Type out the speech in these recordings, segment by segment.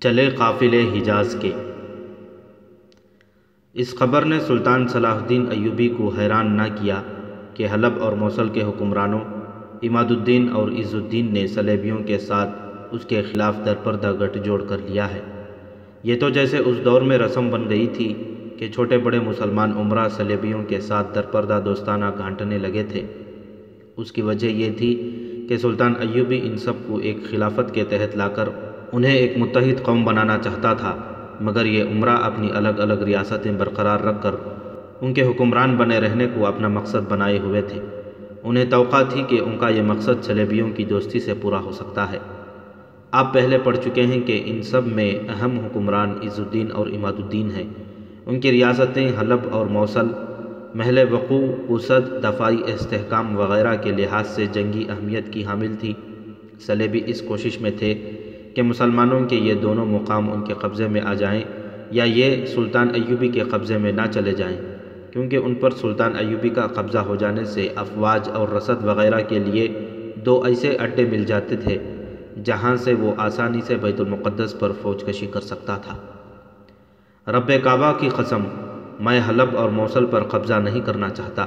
چلے قافلے حجاز کے۔ اس خبر نے سلطان صلاح الدین ایوبی کو حیران نہ کیا کہ حلب اور موصل کے حکمرانوں عماد الدین اور عز الدین نے صلیبیوں کے ساتھ اس کے خلاف درپردہ گٹھ جوڑ کر لیا ہے۔ یہ تو جیسے اس دور میں رسم بن گئی تھی کہ چھوٹے بڑے مسلمان امراء صلیبیوں کے ساتھ درپردہ دوستانہ گھانٹنے لگے تھے۔ اس کی وجہ یہ تھی کہ سلطان ایوبی ان سب کو ایک خلافت کے تحت لا کر انہیں ایک متحد قوم بنانا چاہتا تھا، مگر یہ امراء اپنی الگ الگ ریاستیں برقرار رکھ کر ان کے حکمران بنے رہنے کو اپنا مقصد بنائے ہوئے تھے۔ انہیں توقع تھی کہ ان کا یہ مقصد صلیبیوں کی دوستی سے پورا ہو سکتا ہے۔ آپ پہلے پڑھ چکے ہیں کہ ان سب میں اہم حکمران عز الدین اور عماد الدین ہیں۔ ان کی ریاستیں حلب اور موصل محل وقوع، وسعت، دفاعی استحکام وغیرہ کے لحاظ سے جنگی اہمیت کی حامل تھی۔ صلیبی اس کوشش میں تھے کہ مسلمانوں کے یہ دونوں مقام ان کے قبضے میں آ جائیں یا یہ سلطان ایوبی کے قبضے میں نہ چلے جائیں، کیونکہ ان پر سلطان ایوبی کا قبضہ ہو جانے سے افواج اور رسد وغیرہ کے لیے دو ایسے اڈے مل جاتے تھے جہاں سے وہ آسانی سے بیت المقدس پر فوج کشی کر سکتا تھا۔ رب کعبہ کی قسم، میں حلب اور موصل پر قبضہ نہیں کرنا چاہتا۔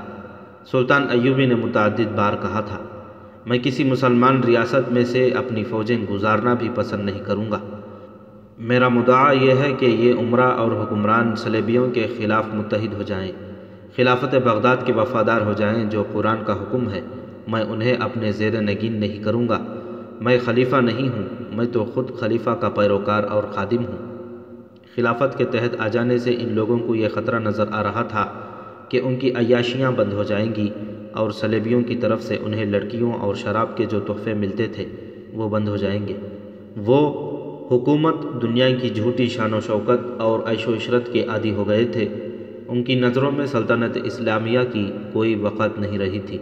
سلطان ایوبی نے متعدد بار کہا تھا، میں کسی مسلمان ریاست میں سے اپنی فوجیں گزارنا بھی پسند نہیں کروں گا۔ میرا مدعا یہ ہے کہ یہ امراء اور حکمران صلیبیوں کے خلاف متحد ہو جائیں، خلافت بغداد کے وفادار ہو جائیں جو قرآن کا حکم ہے۔ میں انہیں اپنے زیر نگین نہیں کروں گا۔ میں خلیفہ نہیں ہوں، میں تو خود خلیفہ کا پیروکار اور خادم ہوں۔ خلافت کے تحت آ جانے سے ان لوگوں کو یہ خطرہ نظر آ رہا تھا کہ ان کی عیاشیاں بند ہو جائیں گی اور صلیبیوں کی طرف سے انہیں لڑکیوں اور شراب کے جو تحفے ملتے تھے وہ بند ہو جائیں گے۔ وہ حکومت، دنیا کی جھوٹی شان و شوکت اور عیش و عشرت کے عادی ہو گئے تھے۔ ان کی نظروں میں سلطنت اسلامیہ کی کوئی وقت نہیں رہی تھی۔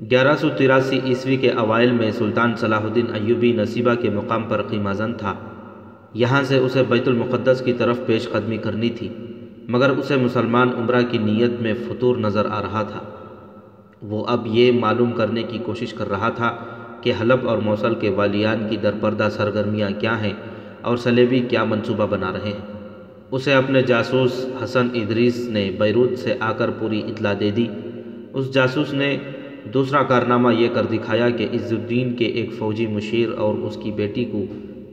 1183 عیسوی کے اوائل میں سلطان صلاح الدین ایوبی نصیبہ کے مقام پر خیمہ زن تھا۔ یہاں سے اسے بیت المقدس کی طرف پیش قدمی کرنی تھی، مگر اسے مسلمان امراء کی نیت میں فتور نظر آ رہا تھا۔ وہ اب یہ معلوم کرنے کی کوشش کر رہا تھا کہ حلب اور موصل کے والیان کی درپردہ سرگرمیاں کیا ہیں اور صلیبی کیا منصوبہ بنا رہے ہیں۔ اسے اپنے جاسوس حسن ادریس نے بیروت سے آ کر پوری اطلاع دے دی۔ اس جاسوس نے دوسرا کارنامہ یہ کر دکھایا کہ عز الدین کے ایک فوجی مشیر اور اس کی بیٹی کو،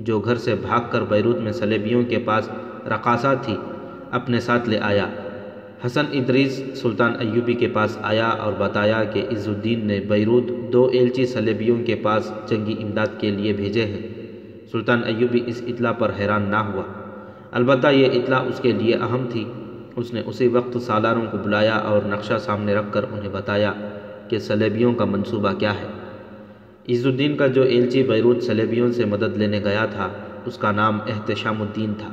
جو گھر سے بھاگ کر بیروت میں صلیبیوں کے پاس رقاصہ تھی، اپنے ساتھ لے آیا۔ حسن ادریس سلطان ایوبی کے پاس آیا اور بتایا کہ عز الدین نے بیروت 2 ایلچی صلیبیوں کے پاس جنگی امداد کے لیے بھیجے ہیں۔ سلطان ایوبی اس اطلاع پر حیران نہ ہوا، البتہ یہ اطلاع اس کے لیے اہم تھی۔ اس نے اسی وقت سالاروں کو بلایا اور نقشہ سامنے رکھ کر انہیں بتایا کہ صلیبیوں کا منصوبہ کیا ہے۔ عز الدین کا جو ایلچی بیروت صلیبیوں سے مدد لینے گیا تھا اس کا نام احتشام الدین تھا۔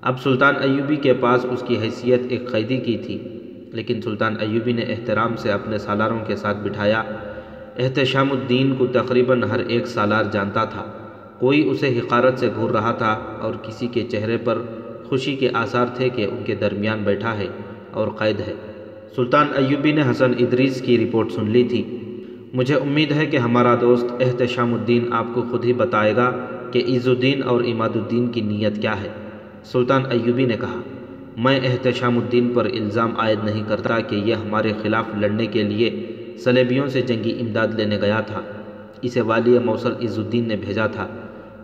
اب سلطان ایوبی کے پاس اس کی حیثیت ایک قیدی کی تھی، لیکن سلطان ایوبی نے احترام سے اپنے سالاروں کے ساتھ بٹھایا۔ احتشام الدین کو تقریباً ہر ایک سالار جانتا تھا۔ کوئی اسے حقارت سے گھور رہا تھا اور کسی کے چہرے پر خوشی کے آثار تھے کہ ان کے درمیان بیٹھا ہے اور قید ہے۔ سلطان ایوبی نے حسن ادریس کی رپورٹ سن لی تھی۔ مجھے امید ہے کہ ہمارا دوست احتشام الدین آپ کو خود ہی بتائے گا کہ عز الدین اور عماد الدین کی نیت کیا ہے۔ سلطان ایوبی نے کہا، میں احتشام الدین پر الزام عائد نہیں کرتا کہ یہ ہمارے خلاف لڑنے کے لیے صلیبیوں سے جنگی امداد لینے گیا تھا۔ اسے والی موصل عز الدین نے بھیجا تھا۔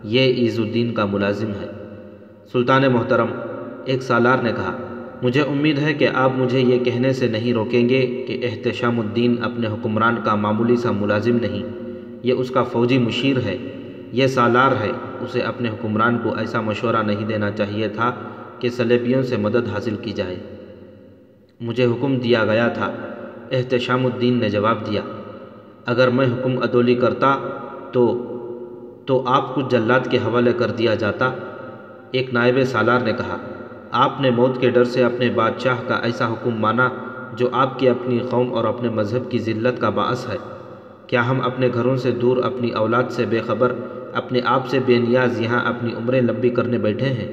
یہ عز الدین کا ملازم ہے۔ سلطان محترم، ایک سالار نے کہا، مجھے امید ہے کہ آپ مجھے یہ کہنے سے نہیں روکیں گے کہ احتشام الدین اپنے حکمران کا معمولی سا ملازم نہیں، یہ اس کا فوجی مشیر ہے، یہ سالار ہے۔ اسے اپنے حکمران کو ایسا مشورہ نہیں دینا چاہیے تھا کہ صلیبیوں سے مدد حاصل کی جائے۔ مجھے حکم دیا گیا تھا۔ احتشام الدین نے جواب دیا، اگر میں حکم عدولی کرتا تو آپ کو جلاد کے حوالے کر دیا جاتا۔ ایک نائب سالار نے کہا، آپ نے موت کے ڈر سے اپنے بادشاہ کا ایسا حکم مانا جو آپ کی اپنی قوم اور اپنے مذہب کی ذلت کا باعث ہے۔ کیا ہم اپنے گھروں سے دور، اپنی اولاد سے بے خبر، اپنے آپ سے بے نیاز یہاں اپنی عمریں لمبی کرنے بیٹھے ہیں؟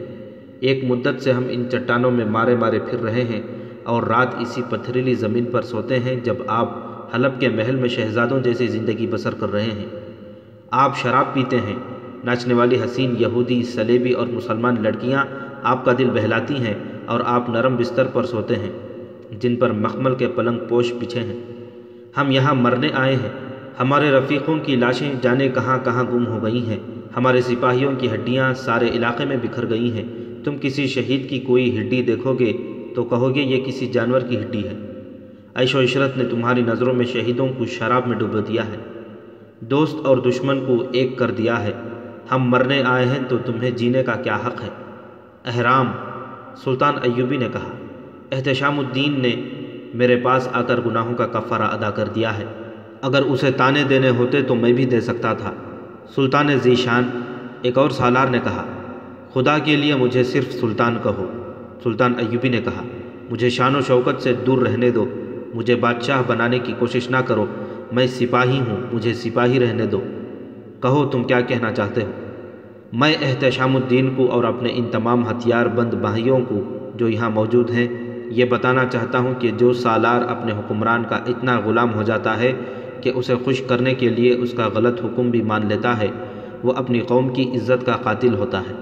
ایک مدت سے ہم ان چٹانوں میں مارے مارے پھر رہے ہیں اور رات اسی پتھریلی زمین پر سوتے ہیں جب آپ حلب کے محل میں شہزادوں جیسی زندگی بسر کر رہے ہیں۔ آپ شراب پیتے ہیں، ناچنے والی حسین یہودی، صلیبی اور مسلمان لڑکیاں آپ کا دل بہلاتی ہیں اور آپ نرم بستر پر سوتے ہیں جن پر مخمل کے پلنگ پوش بچھے ہیں۔ ہم یہاں مرنے آئے ہیں، ہمارے رفیقوں کی لاشیں جانے کہاں کہاں گم ہو گئی ہیں، ہمارے سپاہیوں کی ہڈیاں سارے علاقے میں بکھر گئی ہیں۔ تم کسی شہید کی کوئی ہڈی دیکھو گے تو کہو گے یہ کسی جانور کی ہڈی ہے۔ عیش و عشرت نے تمہاری نظروں میں شہیدوں کو شراب میں ڈبو دیا ہے، دوست اور دشمن کو ایک کر دیا ہے۔ ہم مرنے آئے ہیں تو تمہیں جینے کا کیا حق ہے؟ احرام، سلطان ایوبی نے کہا، احتشام الدین نے میرے پاس آ کر گناہوں کا کفارہ ادا کر دیا ہے، اگر اسے تانے دینے ہوتے تو میں بھی دے سکتا تھا۔ سلطان ذی شان، ایک اور سالار نے کہا، خدا کے لیے مجھے صرف سلطان کہو۔ سلطان ایوبی نے کہا، مجھے شان و شوکت سے دور رہنے دو، مجھے بادشاہ بنانے کی کوشش نہ کرو، میں سپاہی ہوں، مجھے سپاہی رہنے دو۔ کہو تم کیا کہنا چاہتے ہو؟ میں احتشام الدین کو اور اپنے ان تمام ہتھیار بند بھائیوں کو جو یہاں موجود ہیں یہ بتانا چاہتا ہوں کہ جو سالار اپنے حکمران کا اتنا غلام ہو جاتا ہے کہ اسے خوش کرنے کے لیے اس کا غلط حکم بھی مان لیتا ہے، وہ اپنی قوم کی عزت کا قاتل ہوتا ہے۔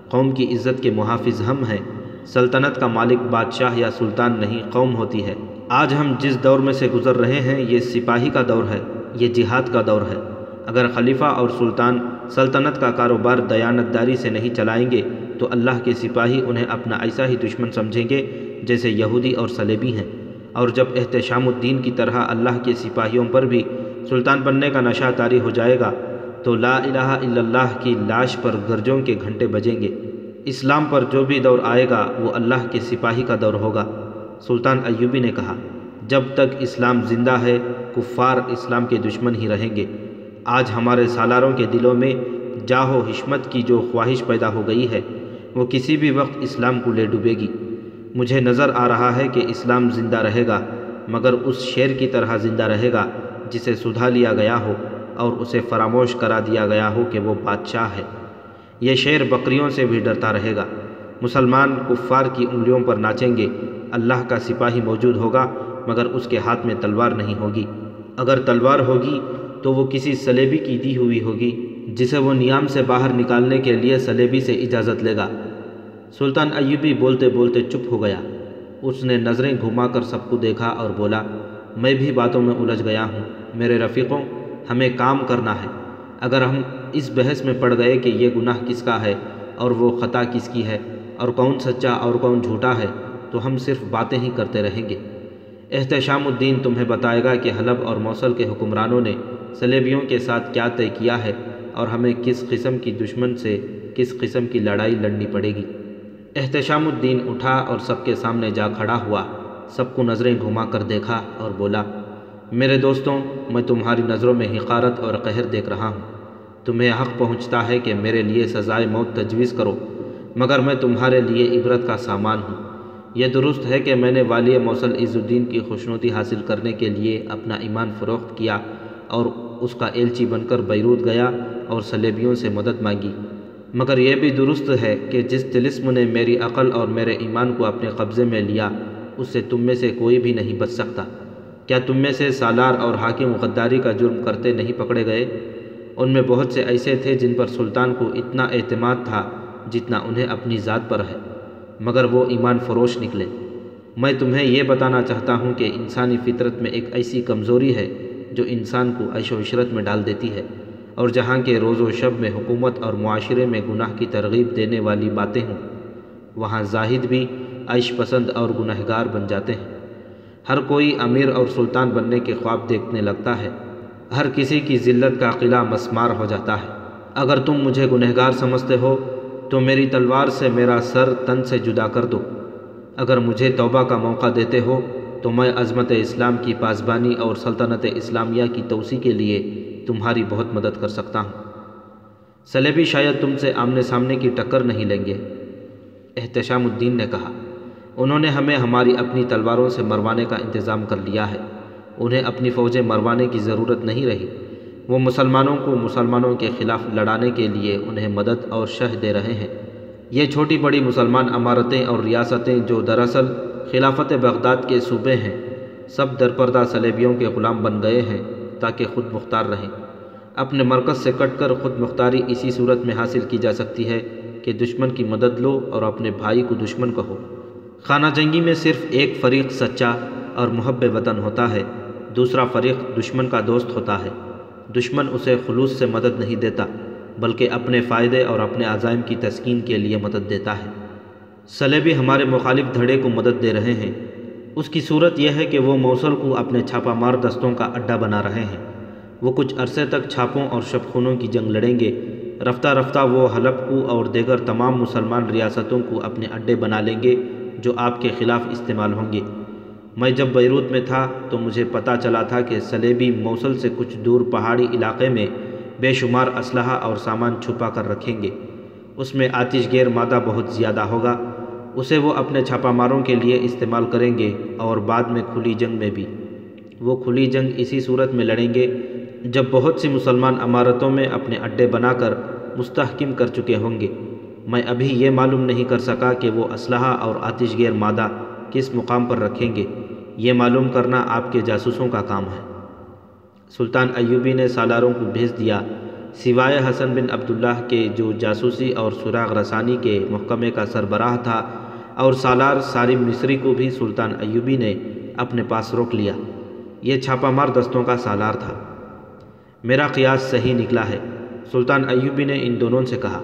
قوم کی عزت کے محافظ ہم ہیں۔ سلطنت کا مالک بادشاہ یا سلطان نہیں، قوم ہوتی ہے۔ آج ہم جس دور میں سے گزر رہے ہیں یہ سپاہی کا دور ہے، یہ جہاد کا دور ہے۔ اگر خلیفہ اور سلطان سلطنت کا کاروبار دیانتداری سے نہیں چلائیں گے تو اللہ کے سپاہی انہیں اپنا ایسا ہی دشمن سمجھیں گے جیسے یہودی اور صلیبی ہیں۔ اور جب احتشام الدین کی طرح اللہ کے سپاہیوں پر بھی سلطان بننے کا نشہ طاری ہو جائے گا تو لا الہ الا اللہ کی لاش پر گرجوں کے گھنٹے بجیں گے۔ اسلام پر جو بھی دور آئے گا وہ اللہ کے سپاہی کا دور ہوگا۔ سلطان ایوبی نے کہا، جب تک اسلام زندہ ہے کفار اسلام کے دشمن ہی رہیں گے۔ آج ہمارے سالاروں کے دلوں میں جاہ و حشمت کی جو خواہش پیدا ہو گئی ہے وہ کسی بھی وقت اسلام کو لے ڈوبے گی۔ مجھے نظر آ رہا ہے کہ اسلام زندہ رہے گا مگر اس شیر کی طرح زندہ رہے گا جسے سدھا لیا گیا ہو اور اسے فراموش کرا دیا گیا ہو کہ وہ بادشاہ ہے۔ یہ شیر بکریوں سے بھی ڈرتا رہے گا۔ مسلمان کفار کی انگلیوں پر ناچیں گے۔ اللہ کا سپاہی موجود ہوگا مگر اس کے ہاتھ میں تلوار نہیں ہوگی۔ اگر تلوار ہوگی تو وہ کسی صلیبی کی دی ہوئی ہوگی جسے وہ نیام سے باہر نکالنے کے لیے صلیبی سے اجازت لے گا۔ سلطان ایوبی بولتے بولتے چپ ہو گیا۔ اس نے نظریں گھما کر سب کو دیکھا اور بولا، میں بھی باتوں میں الجھ گیا ہوں۔ میرے رفیقوں، ہمیں کام کرنا ہے۔ اگر ہم اس بحث میں پڑ گئے کہ یہ گناہ کس کا ہے اور وہ خطا کس کی ہے اور کون سچا اور کون جھوٹا ہے تو ہم صرف باتیں ہی کرتے رہیں گے۔ احتشام الدین تمہیں بتائے گا کہ حلب اور موصل کے حکمرانوں نے صلیبیوں کے ساتھ کیا طے کیا ہے اور ہمیں کس قسم کی دشمن سے کس قسم کی لڑائی لڑنی پڑے گی۔ احتشام الدین اٹھا اور سب کے سامنے جا کھڑا ہوا، سب کو نظریں گھما کر دیکھا اور بولا، میرے دوستوں، میں تمہاری نظروں میں حقارت اور قہر دیکھ رہا ہوں۔ تمہیں حق پہنچتا ہے کہ میرے لیے سزائے موت تجویز کرو مگر میں تمہارے لیے عبرت کا سامان ہوں۔ یہ درست ہے کہ میں نے والی موصل عز الدین کی خوشنودی حاصل کرنے کے لیے اپنا ایمان فروخت کیا اور اس کا ایلچی بن کر بیروت گیا اور صلیبیوں سے مدد مانگی، مگر یہ بھی درست ہے کہ جس طلسم نے میری عقل اور میرے ایمان کو اپنے قبضے میں لیا اس سے تم میں سے کوئی بھی نہیں بچ سکتا۔ کیا تم میں سے سالار اور حاکم غداری کا جرم کرتے نہیں پکڑے گئے؟ ان میں بہت سے ایسے تھے جن پر سلطان کو اتنا اعتماد تھا جتنا انہیں اپنی ذات پر ہے، مگر وہ ایمان فروش نکلے۔ میں تمہیں یہ بتانا چاہتا ہوں کہ انسانی فطرت میں ایک ایسی کمزوری ہے جو انسان کو عیش و عشرت میں ڈال دیتی ہے، اور جہاں کے روز و شب میں حکومت اور معاشرے میں گناہ کی ترغیب دینے والی باتیں ہوں وہاں زاہد بھی عیش پسند اور گنہگار بن جاتے ہیں۔ ہر کوئی امیر اور سلطان بننے کے خواب دیکھنے لگتا ہے، ہر کسی کی ذلت کا قلعہ مسمار ہو جاتا ہے۔ اگر تم مجھے گنہگار سمجھتے ہو تو میری تلوار سے میرا سر تن سے جدا کر دو۔ اگر مجھے توبہ کا موقع دیتے ہو تو میں عظمت اسلام کی پاسبانی اور سلطنت اسلامیہ کی توسیع کے لیے تمہاری بہت مدد کر سکتا ہوں۔ صلیبی شاید تم سے آمنے سامنے کی ٹکر نہیں لیں گے، احتشام الدین نے کہا۔ انہوں نے ہمیں ہماری اپنی تلواروں سے مروانے کا انتظام کر لیا ہے، انہیں اپنی فوجیں مروانے کی ضرورت نہیں رہی۔ وہ مسلمانوں کو مسلمانوں کے خلاف لڑانے کے لیے انہیں مدد اور شہ دے رہے ہیں۔ یہ چھوٹی بڑی مسلمان امارتیں اور ریاستیں جو دراصل خلافت بغداد کے صوبے ہیں، سب درپردہ صلیبیوں کے غلام بن گئے ہیں تاکہ خود مختار رہیں۔ اپنے مرکز سے کٹ کر خود مختاری اسی صورت میں حاصل کی جا سکتی ہے کہ دشمن کی مدد لو اور اپنے بھائی کو دشمن کہو۔ خانہ جنگی میں صرف ایک فریق سچا اور محب وطن ہوتا ہے، دوسرا فریق دشمن کا دوست ہوتا ہے۔ دشمن اسے خلوص سے مدد نہیں دیتا بلکہ اپنے فائدے اور اپنے عزائم کی تسکین کے لیے مدد دیتا ہے۔ صلیبی ہمارے مخالف دھڑے کو مدد دے رہے ہیں۔ اس کی صورت یہ ہے کہ وہ موصل کو اپنے چھاپہ مار دستوں کا اڈہ بنا رہے ہیں۔ وہ کچھ عرصے تک چھاپوں اور شبخونوں کی جنگ لڑیں گے۔ رفتہ رفتہ وہ حلب کو اور دیگر تمام مسلمان ریاستوں کو اپنے اڈے بنا لیں گے جو آپ کے خلاف استعمال ہوں گے۔ میں جب بیروت میں تھا تو مجھے پتہ چلا تھا کہ صلیبی موصل سے کچھ دور پہاڑی علاقے میں بے شمار اسلحہ اور سامان چھپا کر رکھیں گے۔ اس میں آتش گیر مادہ بہت زیادہ ہوگا، اسے وہ اپنے چھاپہ ماروں کے لیے استعمال کریں گے اور بعد میں کھلی جنگ میں بھی۔ وہ کھلی جنگ اسی صورت میں لڑیں گے جب بہت سی مسلمان عمارتوں میں اپنے اڈے بنا کر مستحکم کر چکے ہوں گے۔ میں ابھی یہ معلوم نہیں کر سکا کہ وہ اسلحہ اور آتش گیر مادہ کس مقام پر رکھیں گے، یہ معلوم کرنا آپ کے جاسوسوں کا کام ہے۔ سلطان ایوبی نے سالاروں کو بھیج دیا، سوائے حسن بن عبداللہ کے جو جاسوسی اور سراغ رسانی کے محکمے کا سربراہ تھا، اور سالار سالم مصری کو بھی سلطان ایوبی نے اپنے پاس روک لیا۔ یہ چھاپہ مار دستوں کا سالار تھا۔ میرا قیاس صحیح نکلا ہے، سلطان ایوبی نے ان دونوں سے کہا۔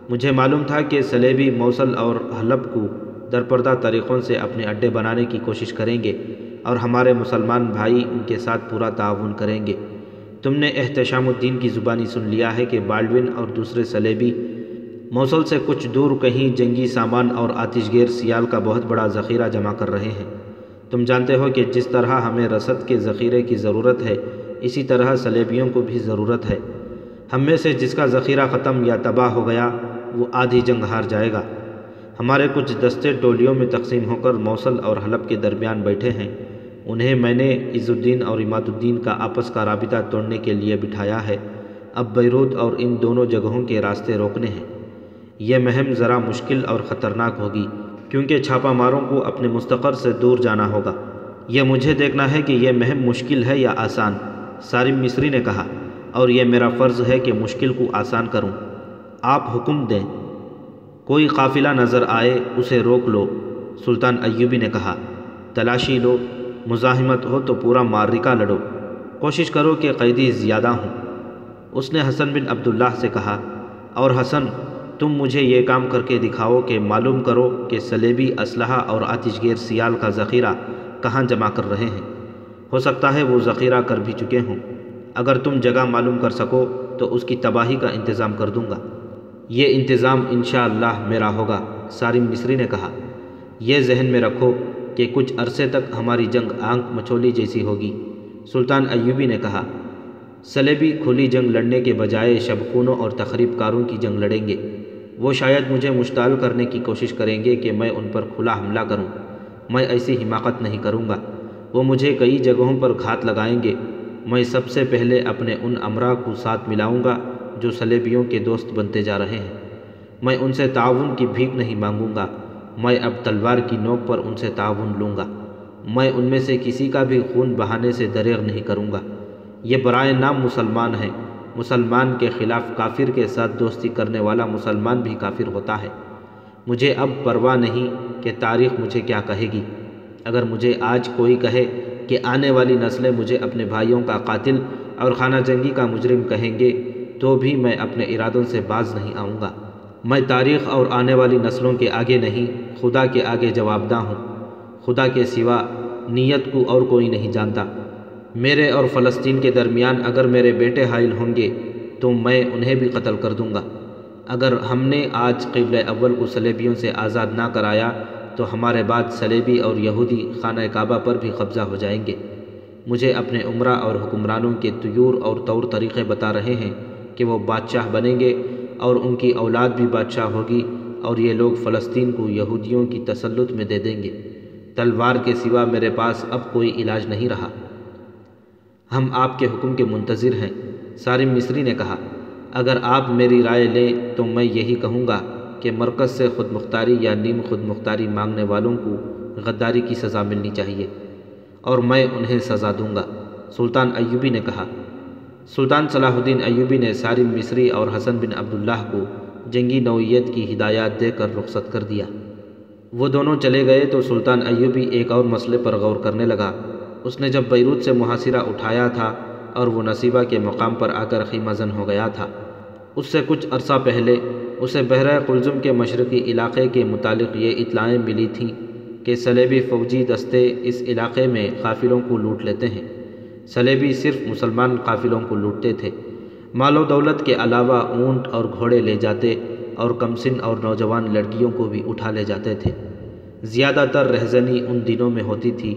مجھے معلوم تھا کہ صلیبی موصل اور حلب کو درپردہ طریقوں سے اپنے اڈے بنانے کی کوشش کریں گے اور ہمارے مسلمان بھائی ان کے ساتھ پورا تعاون کریں گے۔ تم نے احتشام الدین کی زبانی سن لیا ہے کہ بالڈون اور دوسرے صلیبی موصل سے کچھ دور کہیں جنگی سامان اور آتش گیر سیال کا بہت بڑا ذخیرہ جمع کر رہے ہیں۔ تم جانتے ہو کہ جس طرح ہمیں رسد کے ذخیرے کی ضرورت ہے اسی طرح صلیبیوں کو بھی ضرورت ہے۔ ہم میں سے جس کا ذخیرہ ختم یا تباہ ہو گیا وہ آدھی جنگ ہار جائے گا۔ ہمارے کچھ دستے ٹولیوں میں تقسیم ہو کر موصل اور حلب کے درمیان بیٹھے ہیں۔ انہیں میں نے عز الدین اور عماد الدین کا آپس کا رابطہ توڑنے کے لیے بٹھایا ہے۔ اب بیروت اور ان دونوں جگہوں کے راستے روکنے ہیں۔ یہ مہم ذرا مشکل اور خطرناک ہوگی کیونکہ چھاپہ ماروں کو اپنے مستقر سے دور جانا ہوگا۔ یہ مجھے دیکھنا ہے کہ یہ مہم مشکل ہے یا آسان، سالم مصری نے کہا، اور یہ میرا فرض ہے کہ مشکل کو آسان کروں۔ آپ حکم دیں۔ کوئی قافلہ نظر آئے اسے روک لو، سلطان ایوبی نے کہا۔ تلاشی لو، مزاحمت ہو تو پورا معرکہ لڑو، کوشش کرو کہ قیدی زیادہ ہوں۔ اس نے حسن بن عبداللہ سے کہا، اور حسن تم مجھے یہ کام کر کے دکھاؤ کہ معلوم کرو کہ صلیبی اسلحہ اور آتش گیر سیال کا ذخیرہ کہاں جمع کر رہے ہیں۔ ہو سکتا ہے وہ ذخیرہ کر بھی چکے ہوں۔ اگر تم جگہ معلوم کر سکو تو اس کی تباہی کا انتظام کر دوں گا۔ یہ انتظام انشاءاللہ میرا ہوگا، سالم مصری نے کہا۔ یہ ذہن میں رکھو کہ کچھ عرصے تک ہماری جنگ آنکھ مچولی جیسی ہوگی، سلطان ایوبی نے کہا۔ صلیبی کھلی جنگ لڑنے کے بجائے شبخونوں اور تخریب کاروں کی جنگ لڑیں گے۔ وہ شاید مجھے مشتعل کرنے کی کوشش کریں گے کہ میں ان پر کھلا حملہ کروں۔ میں ایسی حماقت نہیں کروں گا۔ وہ مجھے کئی جگہوں پر گھات لگائیں گے۔ میں سب سے پہلے اپنے ان امراء کو ساتھ ملاؤں گا جو صلیبیوں کے دوست بنتے جا رہے ہیں۔ میں ان سے تعاون کی بھیک نہیں مانگوں گا۔ میں اب تلوار کی نوک پر ان سے تعاون لوں گا۔ میں ان میں سے کسی کا بھی خون بہانے سے دریغ نہیں کروں گا۔ یہ برائے نام مسلمان ہیں۔ مسلمان کے خلاف کافر کے ساتھ دوستی کرنے والا مسلمان بھی کافر ہوتا ہے۔ مجھے اب پرواہ نہیں کہ تاریخ مجھے کیا کہے گی۔ اگر مجھے آج کوئی کہے کہ آنے والی نسلیں مجھے اپنے بھائیوں کا قاتل اور خانہ جنگی کا مجرم کہیں گے تو بھی میں اپنے ارادوں سے باز نہیں آؤں گا۔ میں تاریخ اور آنے والی نسلوں کے آگے نہیں، خدا کے آگے جواب دہ ہوں۔ خدا کے سوا نیت کو اور کوئی نہیں جانتا۔ میرے اور فلسطین کے درمیان اگر میرے بیٹے حائل ہوں گے تو میں انہیں بھی قتل کر دوں گا۔ اگر ہم نے آج قبلہ اول کو صلیبیوں سے آزاد نہ کرایا تو ہمارے بعد صلیبی اور یہودی خانہ کعبہ پر بھی قبضہ ہو جائیں گے۔ مجھے اپنے عمرا اور حکمرانوں کے طیور اور طور طریقے بتا رہے ہیں کہ وہ بادشاہ بنیں گے اور ان کی اولاد بھی بادشاہ ہوگی، اور یہ لوگ فلسطین کو یہودیوں کی تسلط میں دے دیں گے۔ تلوار کے سوا میرے پاس اب کوئی علاج نہیں رہا۔ ہم آپ کے حکم کے منتظر ہیں، سالم مصری نے کہا۔ اگر آپ میری رائے لیں تو میں یہی کہوں گا کہ مرکز سے خود مختاری یا نیم خود مختاری مانگنے والوں کو غداری کی سزا ملنی چاہیے، اور میں انہیں سزا دوں گا، سلطان ایوبی نے کہا۔ سلطان صلاح الدین ایوبی نے سالم مصری اور حسن بن عبداللہ کو جنگی نوعیت کی ہدایات دے کر رخصت کر دیا۔ وہ دونوں چلے گئے تو سلطان ایوبی ایک اور مسئلے پر غور کرنے لگا۔ اس نے جب بیروت سے محاصرہ اٹھایا تھا اور وہ نصیبہ کے مقام پر آ کر خیمہ زن ہو گیا تھا، اس سے کچھ عرصہ پہلے اسے بحیرہ قلزم کے مشرقی علاقے کے متعلق یہ اطلاعیں ملی تھیں کہ صلیبی فوجی دستے اس علاقے میں قافلوں کو لوٹ لیتے ہیں۔ صلیبی صرف مسلمان قافلوں کو لوٹتے تھے، مال و دولت کے علاوہ اونٹ اور گھوڑے لے جاتے اور کمسن اور نوجوان لڑکیوں کو بھی اٹھا لے جاتے تھے۔ زیادہ تر رہزنی ان دنوں میں ہوتی تھی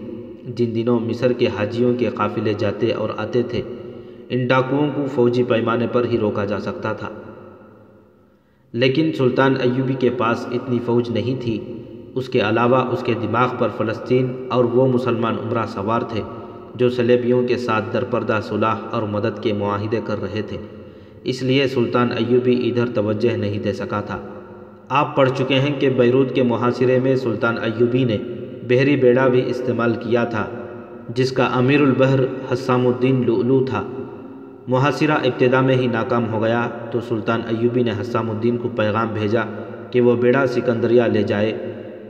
جن دنوں مصر کے حاجیوں کے قافلے جاتے اور آتے تھے۔ ان ڈاکوؤں کو فوجی پیمانے پر ہی روکا جا سکتا تھا، لیکن سلطان ایوبی کے پاس اتنی فوج نہیں تھی۔ اس کے علاوہ اس کے دماغ پر فلسطین اور وہ مسلمان امراء سوار تھے جو صلیبیوں کے ساتھ درپردہ صلح اور مدد کے معاہدے کر رہے تھے، اس لیے سلطان ایوبی ادھر توجہ نہیں دے سکا تھا۔ آپ پڑھ چکے ہیں کہ بیروت کے محاصرے میں سلطان ایوبی نے بحری بیڑا بھی استعمال کیا تھا جس کا امیر البحر حسام الدین لؤلؤ تھا۔ محاصرہ ابتدا میں ہی ناکام ہو گیا تو سلطان ایوبی نے حسام الدین کو پیغام بھیجا کہ وہ بیڑا سکندریہ لے جائے۔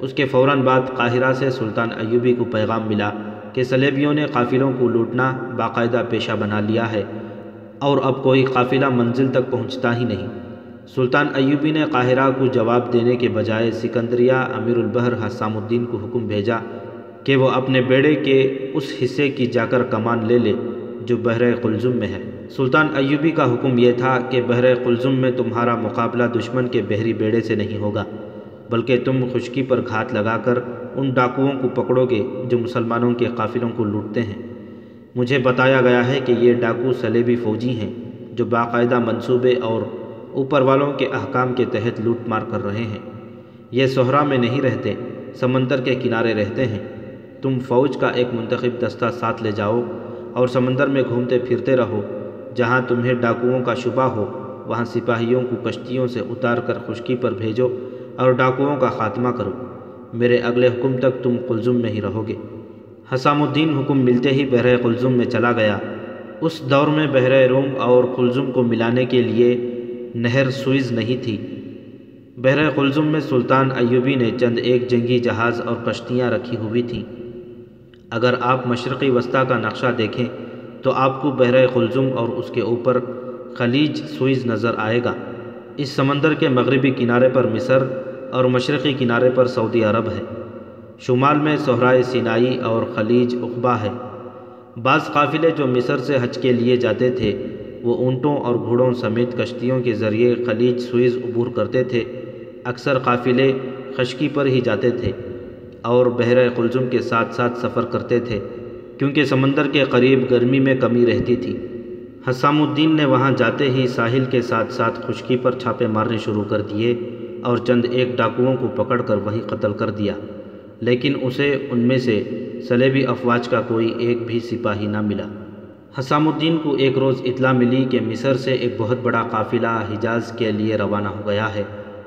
اس کے فوراً بعد قاہرہ سے سلطان ایوبی کو پیغام ملا کہ صلیبیوں نے قافلوں کو لوٹنا باقاعدہ پیشہ بنا لیا ہے اور اب کوئی قافلہ منزل تک پہنچتا ہی نہیں۔ سلطان ایوبی نے قاہرہ کو جواب دینے کے بجائے سکندریہ امیر البحر حسام الدین کو حکم بھیجا کہ وہ اپنے بیڑے کے اس حصے کی جا کر کمان لے لے جو بحر قلزم میں ہے۔ سلطان ایوبی کا حکم یہ تھا کہ بحر قلزم میں تمہارا مقابلہ دشمن کے بحری بیڑے سے نہیں ہوگا، بلکہ تم خشکی پر گھات لگا کر ان ڈاکوؤں کو پکڑو گے جو مسلمانوں کے قافلوں کو لوٹتے ہیں۔ مجھے بتایا گیا ہے کہ یہ ڈاکو صلیبی فوجی ہیں جو باقاعدہ منصوبے اور اوپر والوں کے احکام کے تحت لوٹ مار کر رہے ہیں۔ یہ صحرا میں نہیں رہتے، سمندر کے کنارے رہتے ہیں۔ تم فوج کا ایک منتخب دستہ ساتھ لے جاؤ اور سمندر میں گھومتے پھرتے رہو۔ جہاں تمہیں ڈاکوؤں کا شبہ ہو وہاں سپاہیوں کو کشتیوں سے اتار کر خشکی پر بھیجو اور ڈاکوؤں کا خاتمہ کرو۔ میرے اگلے حکم تک تم قلزم میں ہی رہو گے۔ حسام الدین حکم ملتے ہی بحر قلزم میں چلا گیا۔ اس دور میں بحر روم اور قلزم کو ملانے کے لیے نہر سوئز نہیں تھی۔ بحر قلزم میں سلطان ایوبی نے چند ایک جنگی جہاز اور کشتیاں رکھی ہوئی تھیں۔ اگر آپ مشرقی وسطیٰ کا نقشہ دیکھیں تو آپ کو بحر قلزم اور اس کے اوپر خلیج سوئز نظر آئے گا۔ اس سمندر کے مغربی کنارے پر مصر اور مشرقی کنارے پر سعودی عرب ہے۔ شمال میں صحرائے سینائی اور خلیج عقبہ ہے۔ بعض قافلے جو مصر سے حج کے لیے جاتے تھے وہ اونٹوں اور گھوڑوں سمیت کشتیوں کے ذریعے خلیج سوئز عبور کرتے تھے۔ اکثر قافلے خشکی پر ہی جاتے تھے اور بحر قلزم کے ساتھ ساتھ سفر کرتے تھے کیونکہ سمندر کے قریب گرمی میں کمی رہتی تھی۔ حسام الدین نے وہاں جاتے ہی ساحل کے ساتھ ساتھ خشکی پر چھاپے مارنے شروع کر دیے اور چند ایک ڈاکوؤں کو پکڑ کر وہیں قتل کر دیا، لیکن اسے ان میں سے صلیبی افواج کا کوئی ایک بھی سپاہی نہ ملا۔ حسام الدین کو ایک روز اطلاع ملی کہ مصر سے ایک بہت بڑا قافلہ حجاز کے لیے روانہ ہو گیا ہے۔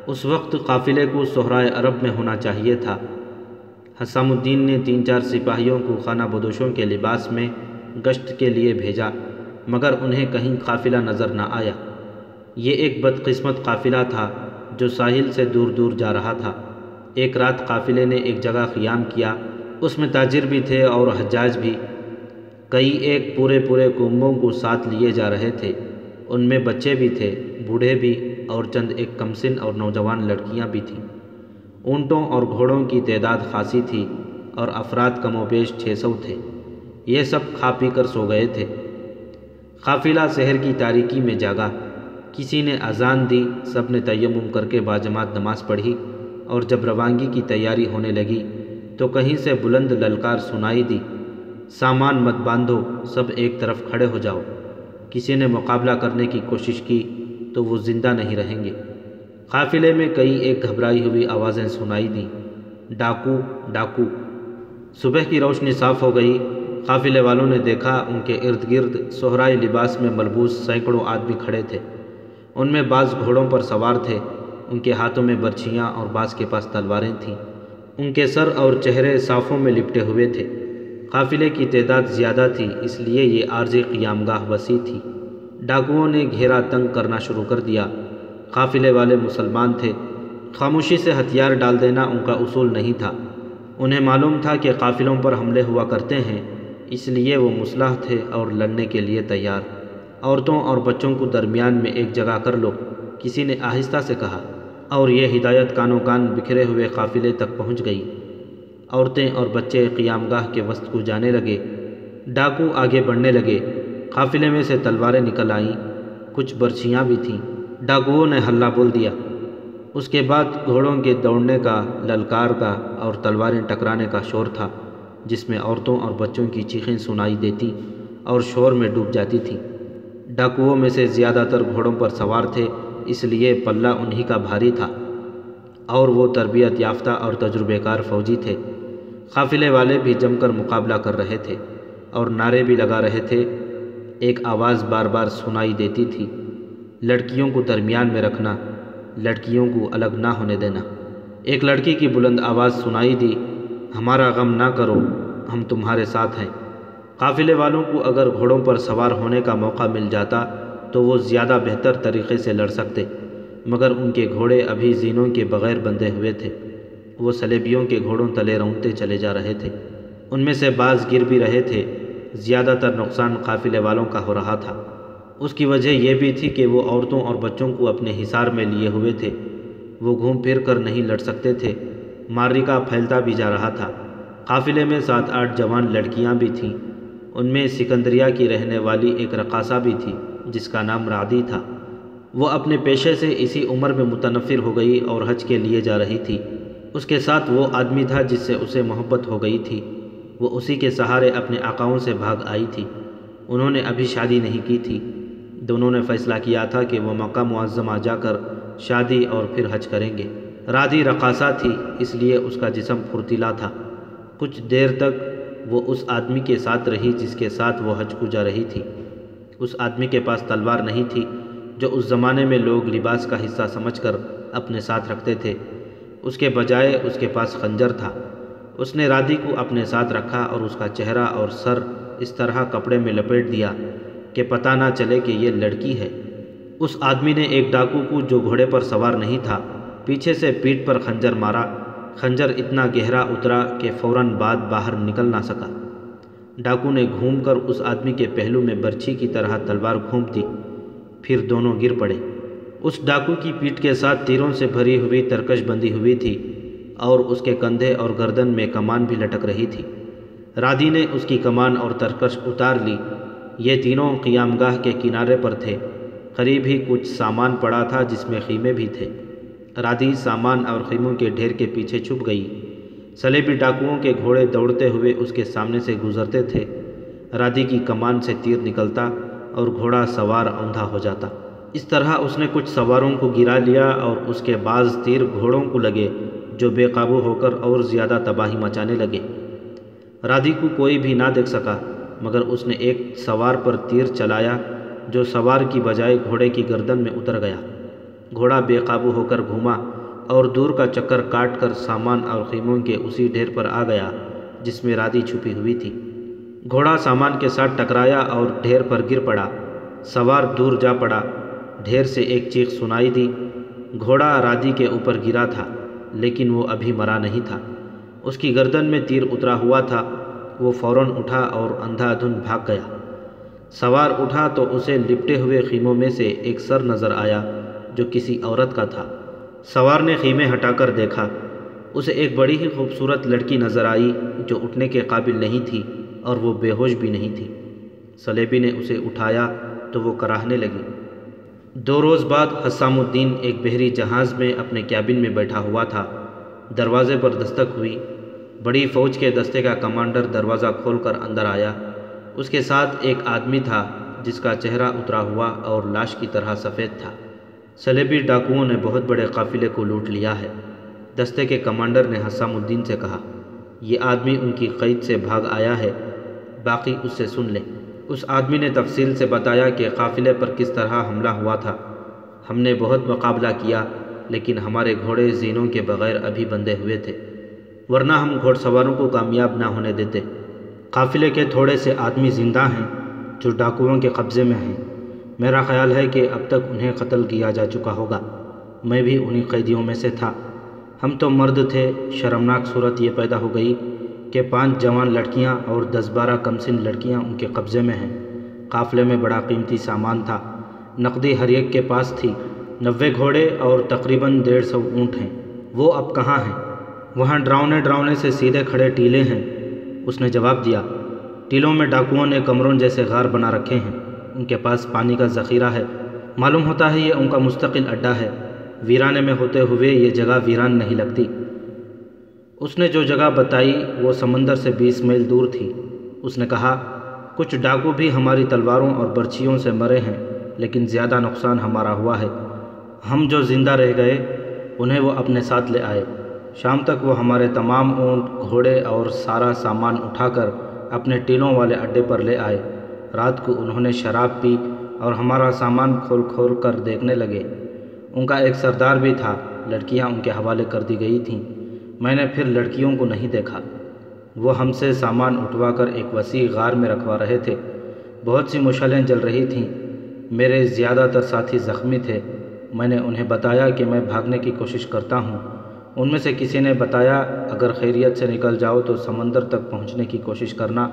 اس وقت قافلے کو صحرائے عرب میں ہونا چاہیے تھا۔ حسام الدین نے 3-4 سپاہیوں کو خانہ بدوشوں کے لباس میں گشت کے لیے بھیجا، مگر انہیں کہیں قافلہ نظر نہ آیا۔ یہ ایک بدقسمت قافلہ تھا جو ساحل سے دور دور جا رہا تھا۔ ایک رات قافلے نے ایک جگہ قیام کیا، اس میں تاجر بھی تھے اور حجاج بھی۔ کئی ایک پورے کنبوں کو ساتھ لیے جا رہے تھے، ان میں بچے بھی تھے، بوڑھے بھی اور چند ایک کمسن اور نوجوان لڑکیاں بھی تھیں۔ اونٹوں اور گھوڑوں کی تعداد خاصی تھی اور افراد کم و بیش 600 تھے۔ یہ سب کھا پی کر سو گئے تھے۔ قافلہ شہر کی تاریکی میں جاگا۔ کسی نے اذان دی، سب نے تیمم کر کے باجماعت نماز پڑھی اور جب روانگی کی تیاری ہونے لگی تو کہیں سے بلند للکار سنائی دی، سامان مت باندھو، سب ایک طرف کھڑے ہو جاؤ۔ کسی نے مقابلہ کرنے کی کوشش کی تو وہ زندہ نہیں رہیں گے۔ قافلے میں کئی ایک گھبرائی ہوئی آوازیں سنائی دیں، ڈاکو ڈاکو۔ صبح کی روشنی صاف ہو گئی۔ قافلے والوں نے دیکھا ان کے ارد گرد صحرائی لباس میں ملبوس سینکڑوں آدمی کھڑے تھے۔ ان میں بعض گھوڑوں پر سوار تھے، ان کے ہاتھوں میں برچھیاں اور بعض کے پاس تلواریں تھیں۔ ان کے سر اور چہرے صافوں میں لپٹے ہوئے تھے۔ قافلے کی تعداد زیادہ تھی، اس لیے یہ عارضی قیام گاہ وسیع تھی۔ ڈاکوؤں نے گھیرا تنگ کرنا شروع کر دیا۔ قافلے والے مسلمان تھے، خاموشی سے ہتھیار ڈال دینا ان کا اصول نہیں تھا۔ انہیں معلوم تھا کہ قافلوں پر حملے ہوا کرتے ہیں، اس لیے وہ مسلح تھے اور لڑنے کے لیے تیار۔ عورتوں اور بچوں کو درمیان میں ایک جگہ کر لو، کسی نے آہستہ سے کہا، اور یہ ہدایت کانوں کان بکھرے ہوئے قافلے تک پہنچ گئی۔ عورتیں اور بچے قیام گاہ کے وسط کو جانے لگے، ڈاکو آگے بڑھنے لگے۔ قافلے میں سے تلواریں نکل آئیں، کچھ برچھیاں بھی تھیں۔ ڈاکوؤں نے ہلہ بول دیا۔ اس کے بعد گھوڑوں کے دوڑنے کا، للکار کا اور تلواریں ٹکرانے کا شور تھا، جس میں عورتوں اور بچوں کی چیخیں سنائی دیتی اور شور میں ڈوب جاتی تھیں۔ ڈاکوؤں میں سے زیادہ تر گھوڑوں پر سوار تھے، اس لیے پلہ انہی کا بھاری تھا، اور وہ تربیت یافتہ اور تجربے کار فوجی تھے۔ قافلے والے بھی جم کر مقابلہ کر رہے تھے اور نعرے بھی لگا رہے تھے۔ ایک آواز بار بار سنائی دیتی تھی، لڑکیوں کو درمیان میں رکھنا، لڑکیوں کو الگ نہ ہونے دینا۔ ایک لڑکی کی بلند آواز سنائی دی، ہمارا غم نہ کرو، ہم تمہارے ساتھ ہیں۔ قافلے والوں کو اگر گھوڑوں پر سوار ہونے کا موقع مل جاتا تو وہ زیادہ بہتر طریقے سے لڑ سکتے، مگر ان کے گھوڑے ابھی زینوں کے بغیر بندھے ہوئے تھے۔ وہ صلیبیوں کے گھوڑوں تلے رونتے چلے جا رہے تھے۔ ان میں سے بعض گر بھی رہے تھے، زیادہ تر نقصان قافلے والوں کا ہو رہا تھا۔ اس کی وجہ یہ بھی تھی کہ وہ عورتوں اور بچوں کو اپنے حصار میں لیے ہوئے تھے۔ وہ گھوم پھر کر نہیں لڑ سکتے تھے، معرکہ پھیلتا بھی جا رہا تھا۔ قافلے میں 7-8 جوان لڑکیاں بھی تھیں، ان میں سکندریہ کی رہنے والی ایک رقاصہ بھی تھی جس کا نام رعدی تھا۔ وہ اپنے پیشے سے اسی عمر میں متنفر ہو گئی اور حج کے لیے جا رہی تھی۔ اس کے ساتھ وہ آدمی تھا جس سے اسے محبت ہو گئی تھی، وہ اسی کے سہارے اپنے آقاؤں سے بھاگ آئی تھی۔ انہوں نے ابھی شادی نہیں کی تھی۔ دونوں نے فیصلہ کیا تھا کہ وہ مکہ معظمہ جا کر شادی اور پھر حج کریں گے۔ رعدی رقاصہ تھی، اس لیے اس کا جسم پھرتیلا تھا۔ کچھ دیر تک وہ اس آدمی کے ساتھ رہی جس کے ساتھ وہ حج کو جا رہی تھی۔ اس آدمی کے پاس تلوار نہیں تھی، جو اس زمانے میں لوگ لباس کا حصہ سمجھ کر اپنے ساتھ رکھتے تھے۔ اس کے بجائے اس کے پاس خنجر تھا۔ اس نے رعدی کو اپنے ساتھ رکھا اور اس کا چہرہ اور سر اس طرح کپڑے میں لپیٹ دیا کہ پتہ نہ چلے کہ یہ لڑکی ہے۔ اس آدمی نے ایک ڈاکو کو، جو گھوڑے پر سوار نہیں تھا، پیچھے سے پیٹھ پر خنجر مارا۔ خنجر اتنا گہرا اترا کہ فوراً بعد باہر نکل نہ سکا۔ ڈاکو نے گھوم کر اس آدمی کے پہلو میں برچھی کی طرح تلوار گھونپ دی، پھر دونوں گر پڑے۔ اس ڈاکو کی پیٹھ کے ساتھ تیروں سے بھری ہوئی ترکش بندھی ہوئی تھی اور اس کے کندھے اور گردن میں کمان بھی لٹک رہی تھی۔ رعدی نے اس کی کمان اور ترکش اتار لی۔ یہ تینوں قیام گاہ کے کنارے پر تھے، قریب ہی کچھ سامان پڑا تھا جس میں خیمے بھی تھے۔ رعدی سامان اور خیموں کے ڈھیر کے پیچھے چھپ گئی۔ صلیبی ڈاکوؤں کے گھوڑے دوڑتے ہوئے اس کے سامنے سے گزرتے تھے۔ رعدی کی کمان سے تیر نکلتا اور گھوڑا سوار اندھا ہو جاتا۔ اس طرح اس نے کچھ سواروں کو گرا لیا اور اس کے بعض تیر گھوڑوں کو لگے، جو بے قابو ہو کر اور زیادہ تباہی مچانے لگے۔ رعدی کو کوئی بھی نہ دیکھ سکا، مگر اس نے ایک سوار پر تیر چلایا جو سوار کی بجائے گھوڑے کی گردن میں اتر گیا۔ گھوڑا بے قابو ہو کر گھوما اور دور کا چکر کاٹ کر سامان اور خیموں کے اسی ڈھیر پر آ گیا جس میں رعدی چھپی ہوئی تھی۔ گھوڑا سامان کے ساتھ ٹکرایا اور ڈھیر پر گر پڑا۔ سوار دور جا پڑا۔ ڈھیر سے ایک چیخ سنائی دی۔ گھوڑا رعدی کے اوپر گرا تھا، لیکن وہ ابھی مرا نہیں تھا۔ اس کی گردن میں تیر اترا ہوا تھا۔ وہ فوراً اٹھا اور اندھا دھند بھاگ گیا۔ سوار اٹھا تو اسے لپٹے ہوئے خیموں میں سے ایک سر نظر آیا جو کسی عورت کا تھا۔ سوار نے خیمے ہٹا کر دیکھا۔ اسے ایک بڑی ہی خوبصورت لڑکی نظر آئی جو اٹھنے کے قابل نہیں تھی اور وہ بے ہوش بھی نہیں تھی۔ صلیبی نے اسے اٹھایا تو وہ کراہنے لگی۔ 2 روز بعد حسام الدین ایک بحری جہاز میں اپنے کیبن میں بیٹھا ہوا تھا۔ دروازے پر دستک ہوئی۔ بڑی فوج کے دستے کا کمانڈر دروازہ کھول کر اندر آیا۔ اس کے ساتھ ایک آدمی تھا جس کا چہرہ اترا ہوا اور لاش کی طرح سفید تھا۔ صلیبی ڈاکوؤں نے بہت بڑے قافلے کو لوٹ لیا ہے، دستے کے کمانڈر نے حسام الدین سے کہا۔ یہ آدمی ان کی قید سے بھاگ آیا ہے، باقی اس سے سن لیں۔ اس آدمی نے تفصیل سے بتایا کہ قافلے پر کس طرح حملہ ہوا تھا۔ ہم نے بہت مقابلہ کیا، لیکن ہمارے گھوڑے زینوں کے بغیر ابھی بندھے ہوئے تھے، ورنہ ہم گھوڑ سواروں کو کامیاب نہ ہونے دیتے۔ قافلے کے تھوڑے سے آدمی زندہ ہیں جو ڈاکوؤں کے قبضے میں ہیں، میرا خیال ہے کہ اب تک انہیں قتل کیا جا چکا ہوگا، میں بھی انہی قیدیوں میں سے تھا۔ ہم تو مرد تھے۔ شرمناک صورت یہ پیدا ہو گئی کہ 5 جوان لڑکیاں اور 10-12 کمسن لڑکیاں ان کے قبضے میں ہیں۔ قافلے میں بڑا قیمتی سامان تھا، نقدی ہر ایک کے پاس تھی، 90 گھوڑے اور تقریباً 150 اونٹ ہیں۔ وہ اب کہاں ہیں؟ وہاں ڈراؤنے سے سیدھے کھڑے ٹیلے ہیں، اس نے جواب دیا۔ ٹیلوں میں ڈاکوؤں نے کمروں جیسے غار بنا رکھے ہیں، ان کے پاس پانی کا ذخیرہ ہے، معلوم ہوتا ہے یہ ان کا مستقل اڈہ ہے۔ ویرانے میں ہوتے ہوئے یہ جگہ ویران نہیں لگتی۔ اس نے جو جگہ بتائی وہ سمندر سے 20 میل دور تھی۔ اس نے کہا، کچھ ڈاکو بھی ہماری تلواروں اور برچھیوں سے مرے ہیں، لیکن زیادہ نقصان ہمارا ہوا ہے۔ ہم جو زندہ رہ گئے انہیں وہ اپنے ساتھ لے آئے۔ شام تک وہ ہمارے تمام اونٹ، گھوڑے اور سارا سامان اٹھا کر اپنے ٹیلوں والے اڈے پر لے آئے۔ رات کو انہوں نے شراب پی اور ہمارا سامان کھول کھول کر دیکھنے لگے۔ ان کا ایک سردار بھی تھا، لڑکیاں ان کے حوالے کر دی گئی تھیں۔ میں نے پھر لڑکیوں کو نہیں دیکھا۔ وہ ہم سے سامان اٹھوا کر ایک وسیع غار میں رکھوا رہے تھے۔ بہت سی مشعلیں جل رہی تھیں۔ میرے زیادہ تر ساتھی زخمی تھے۔ میں نے انہیں بتایا کہ میں بھاگنے کی کوشش کرتا ہوں۔ ان میں سے کسی نے بتایا، اگر خیریت سے نکل جاؤ تو سمندر تک پہنچنے کی کوشش کرنا،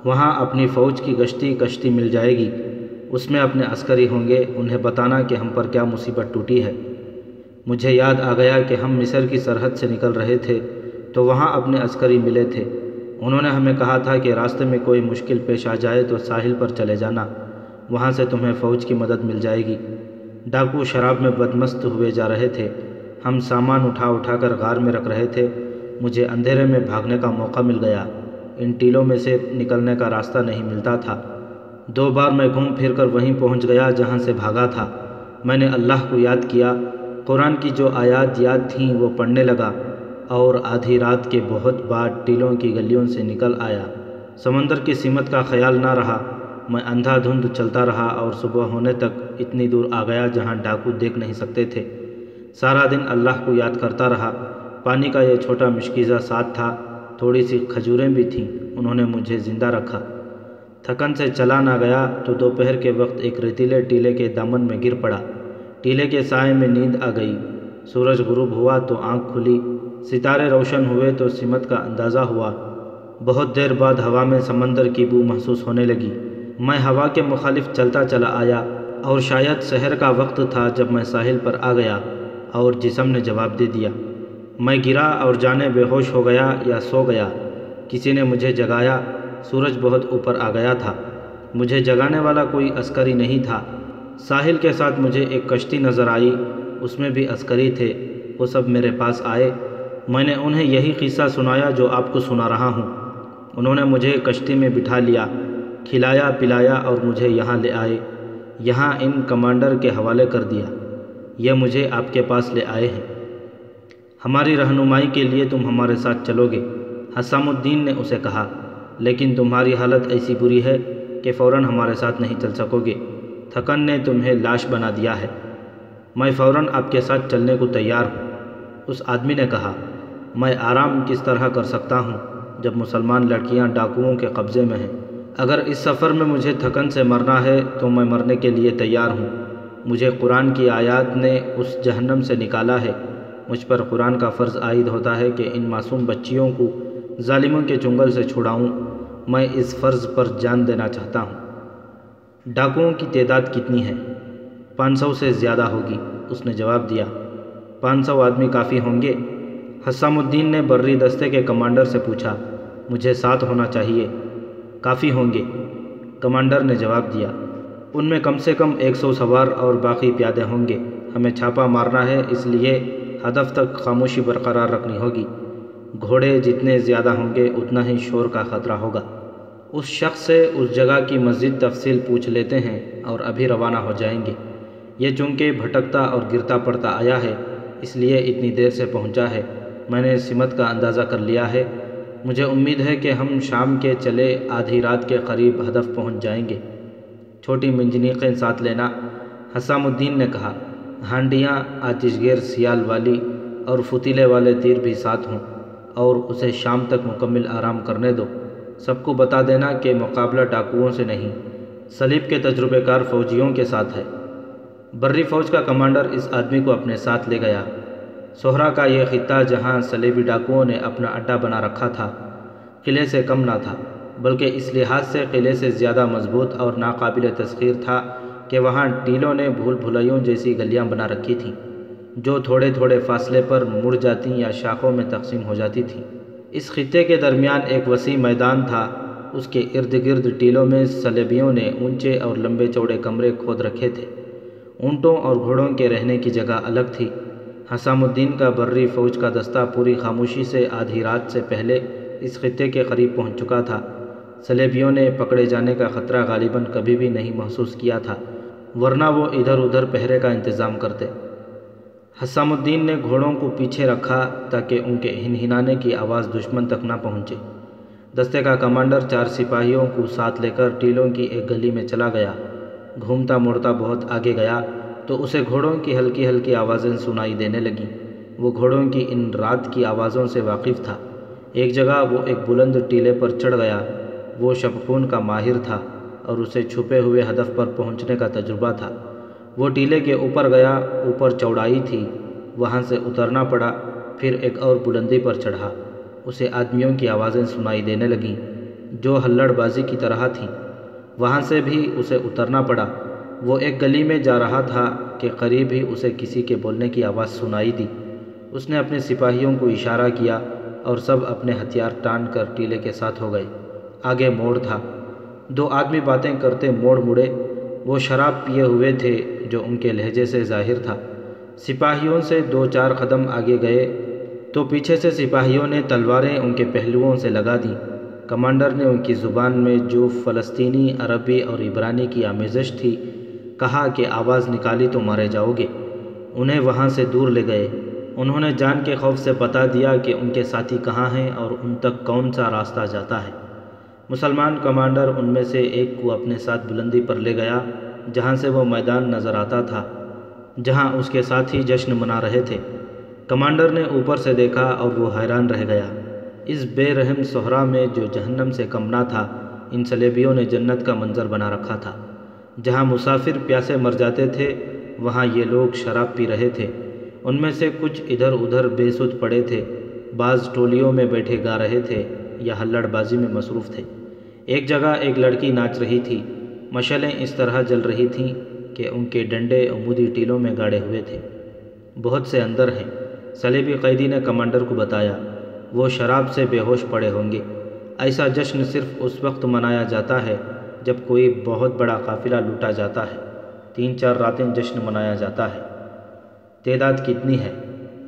وہاں اپنی فوج کی کشتی مل جائے گی، اس میں اپنے عسکری ہوں گے، انہیں بتانا کہ ہم پر کیا مصیبت ٹوٹی ہے۔ مجھے یاد آ گیا کہ ہم مصر کی سرحد سے نکل رہے تھے تو وہاں اپنے عسکری ملے تھے۔ انہوں نے ہمیں کہا تھا کہ راستے میں کوئی مشکل پیش آ جائے تو ساحل پر چلے جانا، وہاں سے تمہیں فوج کی مدد مل جائے گی۔ ڈاکو شراب میں بدمست ہوئے جا رہے تھے۔ ہم سامان اٹھا کر غار میں رکھ رہے تھے۔ مجھے اندھیرے میں بھاگنے کا موقع مل گیا۔ ان ٹیلوں میں سے نکلنے کا راستہ نہیں ملتا تھا۔ 2 بار میں گھوم پھر کر وہیں پہنچ گیا جہاں سے بھاگا تھا۔ میں نے اللہ کو یاد کیا، قرآن کی جو آیات یاد تھیں وہ پڑھنے لگا، اور آدھی رات کے بہت بعد ٹیلوں کی گلیوں سے نکل آیا۔ سمندر کی سمت کا خیال نہ رہا۔ میں اندھا دھند چلتا رہا اور صبح ہونے تک اتنی دور آ گیا جہاں ڈاکو دیکھ نہیں سکتے تھے۔ سارا دن اللہ کو یاد کرتا رہا۔ پانی کا یہ چھوٹا مشکیزہ ساتھ تھا، تھوڑی سی کھجوریں بھی تھیں، انہوں نے مجھے زندہ رکھا۔ تھکن سے چلا نہ گیا تو دوپہر کے وقت ایک ریتیلے ٹیلے کے دامن میں گر پڑا۔ ٹیلے کے سائے میں نیند آ گئی۔ سورج غروب ہوا تو آنکھ کھلی، ستارے روشن ہوئے تو سمت کا اندازہ ہوا۔ بہت دیر بعد ہوا میں سمندر کی بو محسوس ہونے لگی۔ میں ہوا کے مخالف چلتا چلا آیا، اور شاید سحر کا وقت تھا جب میں ساحل پر آ گیا اور جسم نے جواب دے دیا۔ میں گرا اور جانے بے ہوش ہو گیا یا سو گیا۔ کسی نے مجھے جگایا۔ سورج بہت اوپر آ گیا تھا۔ مجھے جگانے والا کوئی عسکری نہیں تھا۔ ساحل کے ساتھ مجھے ایک کشتی نظر آئی، اس میں بھی عسکری تھے۔ وہ سب میرے پاس آئے۔ میں نے انہیں یہی قصہ سنایا جو آپ کو سنا رہا ہوں۔ انہوں نے مجھے کشتی میں بٹھا لیا، کھلایا پلایا اور مجھے یہاں لے آئے۔ یہاں ان کمانڈر کے حوالے کر دیا۔ یہ مجھے آپ کے پاس لے آئے ہیں۔ ہماری رہنمائی کے لیے تم ہمارے ساتھ چلو گے، حسام الدین نے اسے کہا، لیکن تمہاری حالت ایسی بری ہے کہ فوراً ہمارے ساتھ نہیں چل سکو گے۔ تھکن نے تمہیں لاش بنا دیا ہے۔ میں فوراً آپ کے ساتھ چلنے کو تیار ہوں۔ اس آدمی نے کہا، میں آرام کس طرح کر سکتا ہوں جب مسلمان لڑکیاں ڈاکوؤں کے قبضے میں ہیں؟ اگر اس سفر میں مجھے تھکن سے مرنا ہے تو میں مرنے کے لیے تیار ہوں۔ مجھے قرآن کی آیات نے اس جہنم سے نکالا ہے۔ مجھ پر قرآن کا فرض عائد ہوتا ہے کہ ان معصوم بچیوں کو ظالموں کے چنگل سے چھڑاؤں۔ میں اس فرض پر جان دینا چاہتا ہوں۔ ڈاکوؤں کی تعداد کتنی ہے؟ 500 سے زیادہ ہوگی، اس نے جواب دیا۔ 500 آدمی کافی ہوں گے؟ حسام الدین نے بری دستے کے کمانڈر سے پوچھا۔ مجھے 7 ہونا چاہیے۔ کافی ہوں گے، کمانڈر نے جواب دیا۔ ان میں کم سے کم 100 سوار اور باقی پیادے ہوں گے۔ ہمیں چھاپا مارنا ہے، اس لیے ہدف تک خاموشی برقرار رکھنی ہوگی۔ گھوڑے جتنے زیادہ ہوں گے اتنا ہی شور کا خطرہ ہوگا۔ اس شخص سے اس جگہ کی مزید تفصیل پوچھ لیتے ہیں اور ابھی روانہ ہو جائیں گے۔ یہ چونکہ بھٹکتا اور گرتا پڑتا آیا ہے، اس لیے اتنی دیر سے پہنچا ہے۔ میں نے سمت کا اندازہ کر لیا ہے۔ مجھے امید ہے کہ ہم شام کے چلے آدھی رات کے قریب ہدف پہنچ جائیں گے۔ چھوٹی منجنیقیں ساتھ لینا، حسام الدین نے کہا۔ ہانڈیاں، آتش گیر سیال والی اور فتیلے والے تیر بھی ساتھ ہوں، اور اسے شام تک مکمل آرام کرنے دو۔ سب کو بتا دینا کہ مقابلہ ڈاکوؤں سے نہیں، صلیب کے تجربے کار فوجیوں کے ساتھ ہے۔ بری فوج کا کمانڈر اس آدمی کو اپنے ساتھ لے گیا۔ صحرا کا یہ خطہ جہاں صلیبی ڈاکوؤں نے اپنا اڈا بنا رکھا تھا، قلعے سے کم نہ تھا، بلکہ اس لحاظ سے قلعے سے زیادہ مضبوط اور ناقابل تسخیر تھا کہ وہاں ٹیلوں نے بھول بھلائیوں جیسی گلیاں بنا رکھی تھیں، جو تھوڑے تھوڑے فاصلے پر مڑ جاتی یا شاخوں میں تقسیم ہو جاتی تھیں۔ اس خطے کے درمیان ایک وسیع میدان تھا، اس کے ارد گرد ٹیلوں میں صلیبیوں نے اونچے اور لمبے چوڑے کمرے کھود رکھے تھے۔ اونٹوں اور گھوڑوں کے رہنے کی جگہ الگ تھی۔ حسام الدین کا بری فوج کا دستہ پوری خاموشی سے آدھی رات سے پہلے اس خطے کے قریب پہنچ چکا تھا۔ صلیبیوں نے پکڑے جانے کا خطرہ غالباً کبھی بھی نہیں محسوس کیا تھا، ورنہ وہ ادھر ادھر پہرے کا انتظام کرتے۔ حسام الدین نے گھوڑوں کو پیچھے رکھا تاکہ ان کے ہنہنانے کی آواز دشمن تک نہ پہنچے۔ دستے کا کمانڈر 4 سپاہیوں کو ساتھ لے کر ٹیلوں کی ایک گلی میں چلا گیا۔ گھومتا مڑتا بہت آگے گیا تو اسے گھوڑوں کی ہلکی ہلکی آوازیں سنائی دینے لگیں۔ وہ گھوڑوں کی ان رات کی آوازوں سے واقف تھا۔ ایک جگہ وہ ایک بلند ٹیلے پر چڑھ گیا۔ وہ شبخون کا ماہر تھا اور اسے چھپے ہوئے ہدف پر پہنچنے کا تجربہ تھا۔ وہ ٹیلے کے اوپر گیا، اوپر چوڑائی تھی، وہاں سے اترنا پڑا، پھر ایک اور بلندی پر چڑھا۔ اسے آدمیوں کی آوازیں سنائی دینے لگیں جو ہلڑ بازی کی طرح تھیں۔ وہاں سے بھی اسے اترنا پڑا۔ وہ ایک گلی میں جا رہا تھا کہ قریب ہی اسے کسی کے بولنے کی آواز سنائی دی۔ اس نے اپنے سپاہیوں کو اشارہ کیا اور سب اپنے ہتھیار تان کر ٹیلے کے ساتھ ہو گئے۔ آگے موڑ تھا۔ 2 آدمی باتیں کرتے موڑ مڑے۔ وہ شراب پیے ہوئے تھے جو ان کے لہجے سے ظاہر تھا۔ سپاہیوں سے 2-4 قدم آگے گئے تو پیچھے سے سپاہیوں نے تلواریں ان کے پہلوؤں سے لگا دیں۔ کمانڈر نے ان کی زبان میں جو فلسطینی، عربی اور عبرانی کی آمیزش تھی کہا کہ آواز نکالی تو مارے جاؤ گے۔ انہیں وہاں سے دور لے گئے۔ انہوں نے جان کے خوف سے بتا دیا کہ ان کے ساتھی کہاں ہیں اور ان تک کون سا راستہ جاتا ہے۔ مسلمان کمانڈر ان میں سے ایک کو اپنے ساتھ بلندی پر لے گیا جہاں سے وہ میدان نظر آتا تھا جہاں اس کے ساتھی جشن منا رہے تھے۔ کمانڈر نے اوپر سے دیکھا اور وہ حیران رہ گیا۔ اس بے رحم صحرا میں جو جہنم سے کم نہ تھا، ان صلیبیوں نے جنت کا منظر بنا رکھا تھا۔ جہاں مسافر پیاسے مر جاتے تھے وہاں یہ لوگ شراب پی رہے تھے۔ ان میں سے کچھ ادھر ادھر بے سود پڑے تھے، بعض ٹولیوں میں بیٹھے گا رہے تھے یا ہلڑ بازی میں مصروف تھے۔ ایک جگہ ایک لڑکی ناچ رہی تھی۔ مشعلیں اس طرح جل رہی تھیں کہ ان کے ڈنڈے عمودی ٹیلوں میں گاڑے ہوئے تھے۔ بہت سے اندر ہیں، صلیبی قیدی نے کمانڈر کو بتایا۔ وہ شراب سے بے ہوش پڑے ہوں گے۔ ایسا جشن صرف اس وقت منایا جاتا ہے جب کوئی بہت بڑا قافلہ لوٹا جاتا ہے۔ 3-4 راتیں جشن منایا جاتا ہے۔ تعداد کتنی ہے؟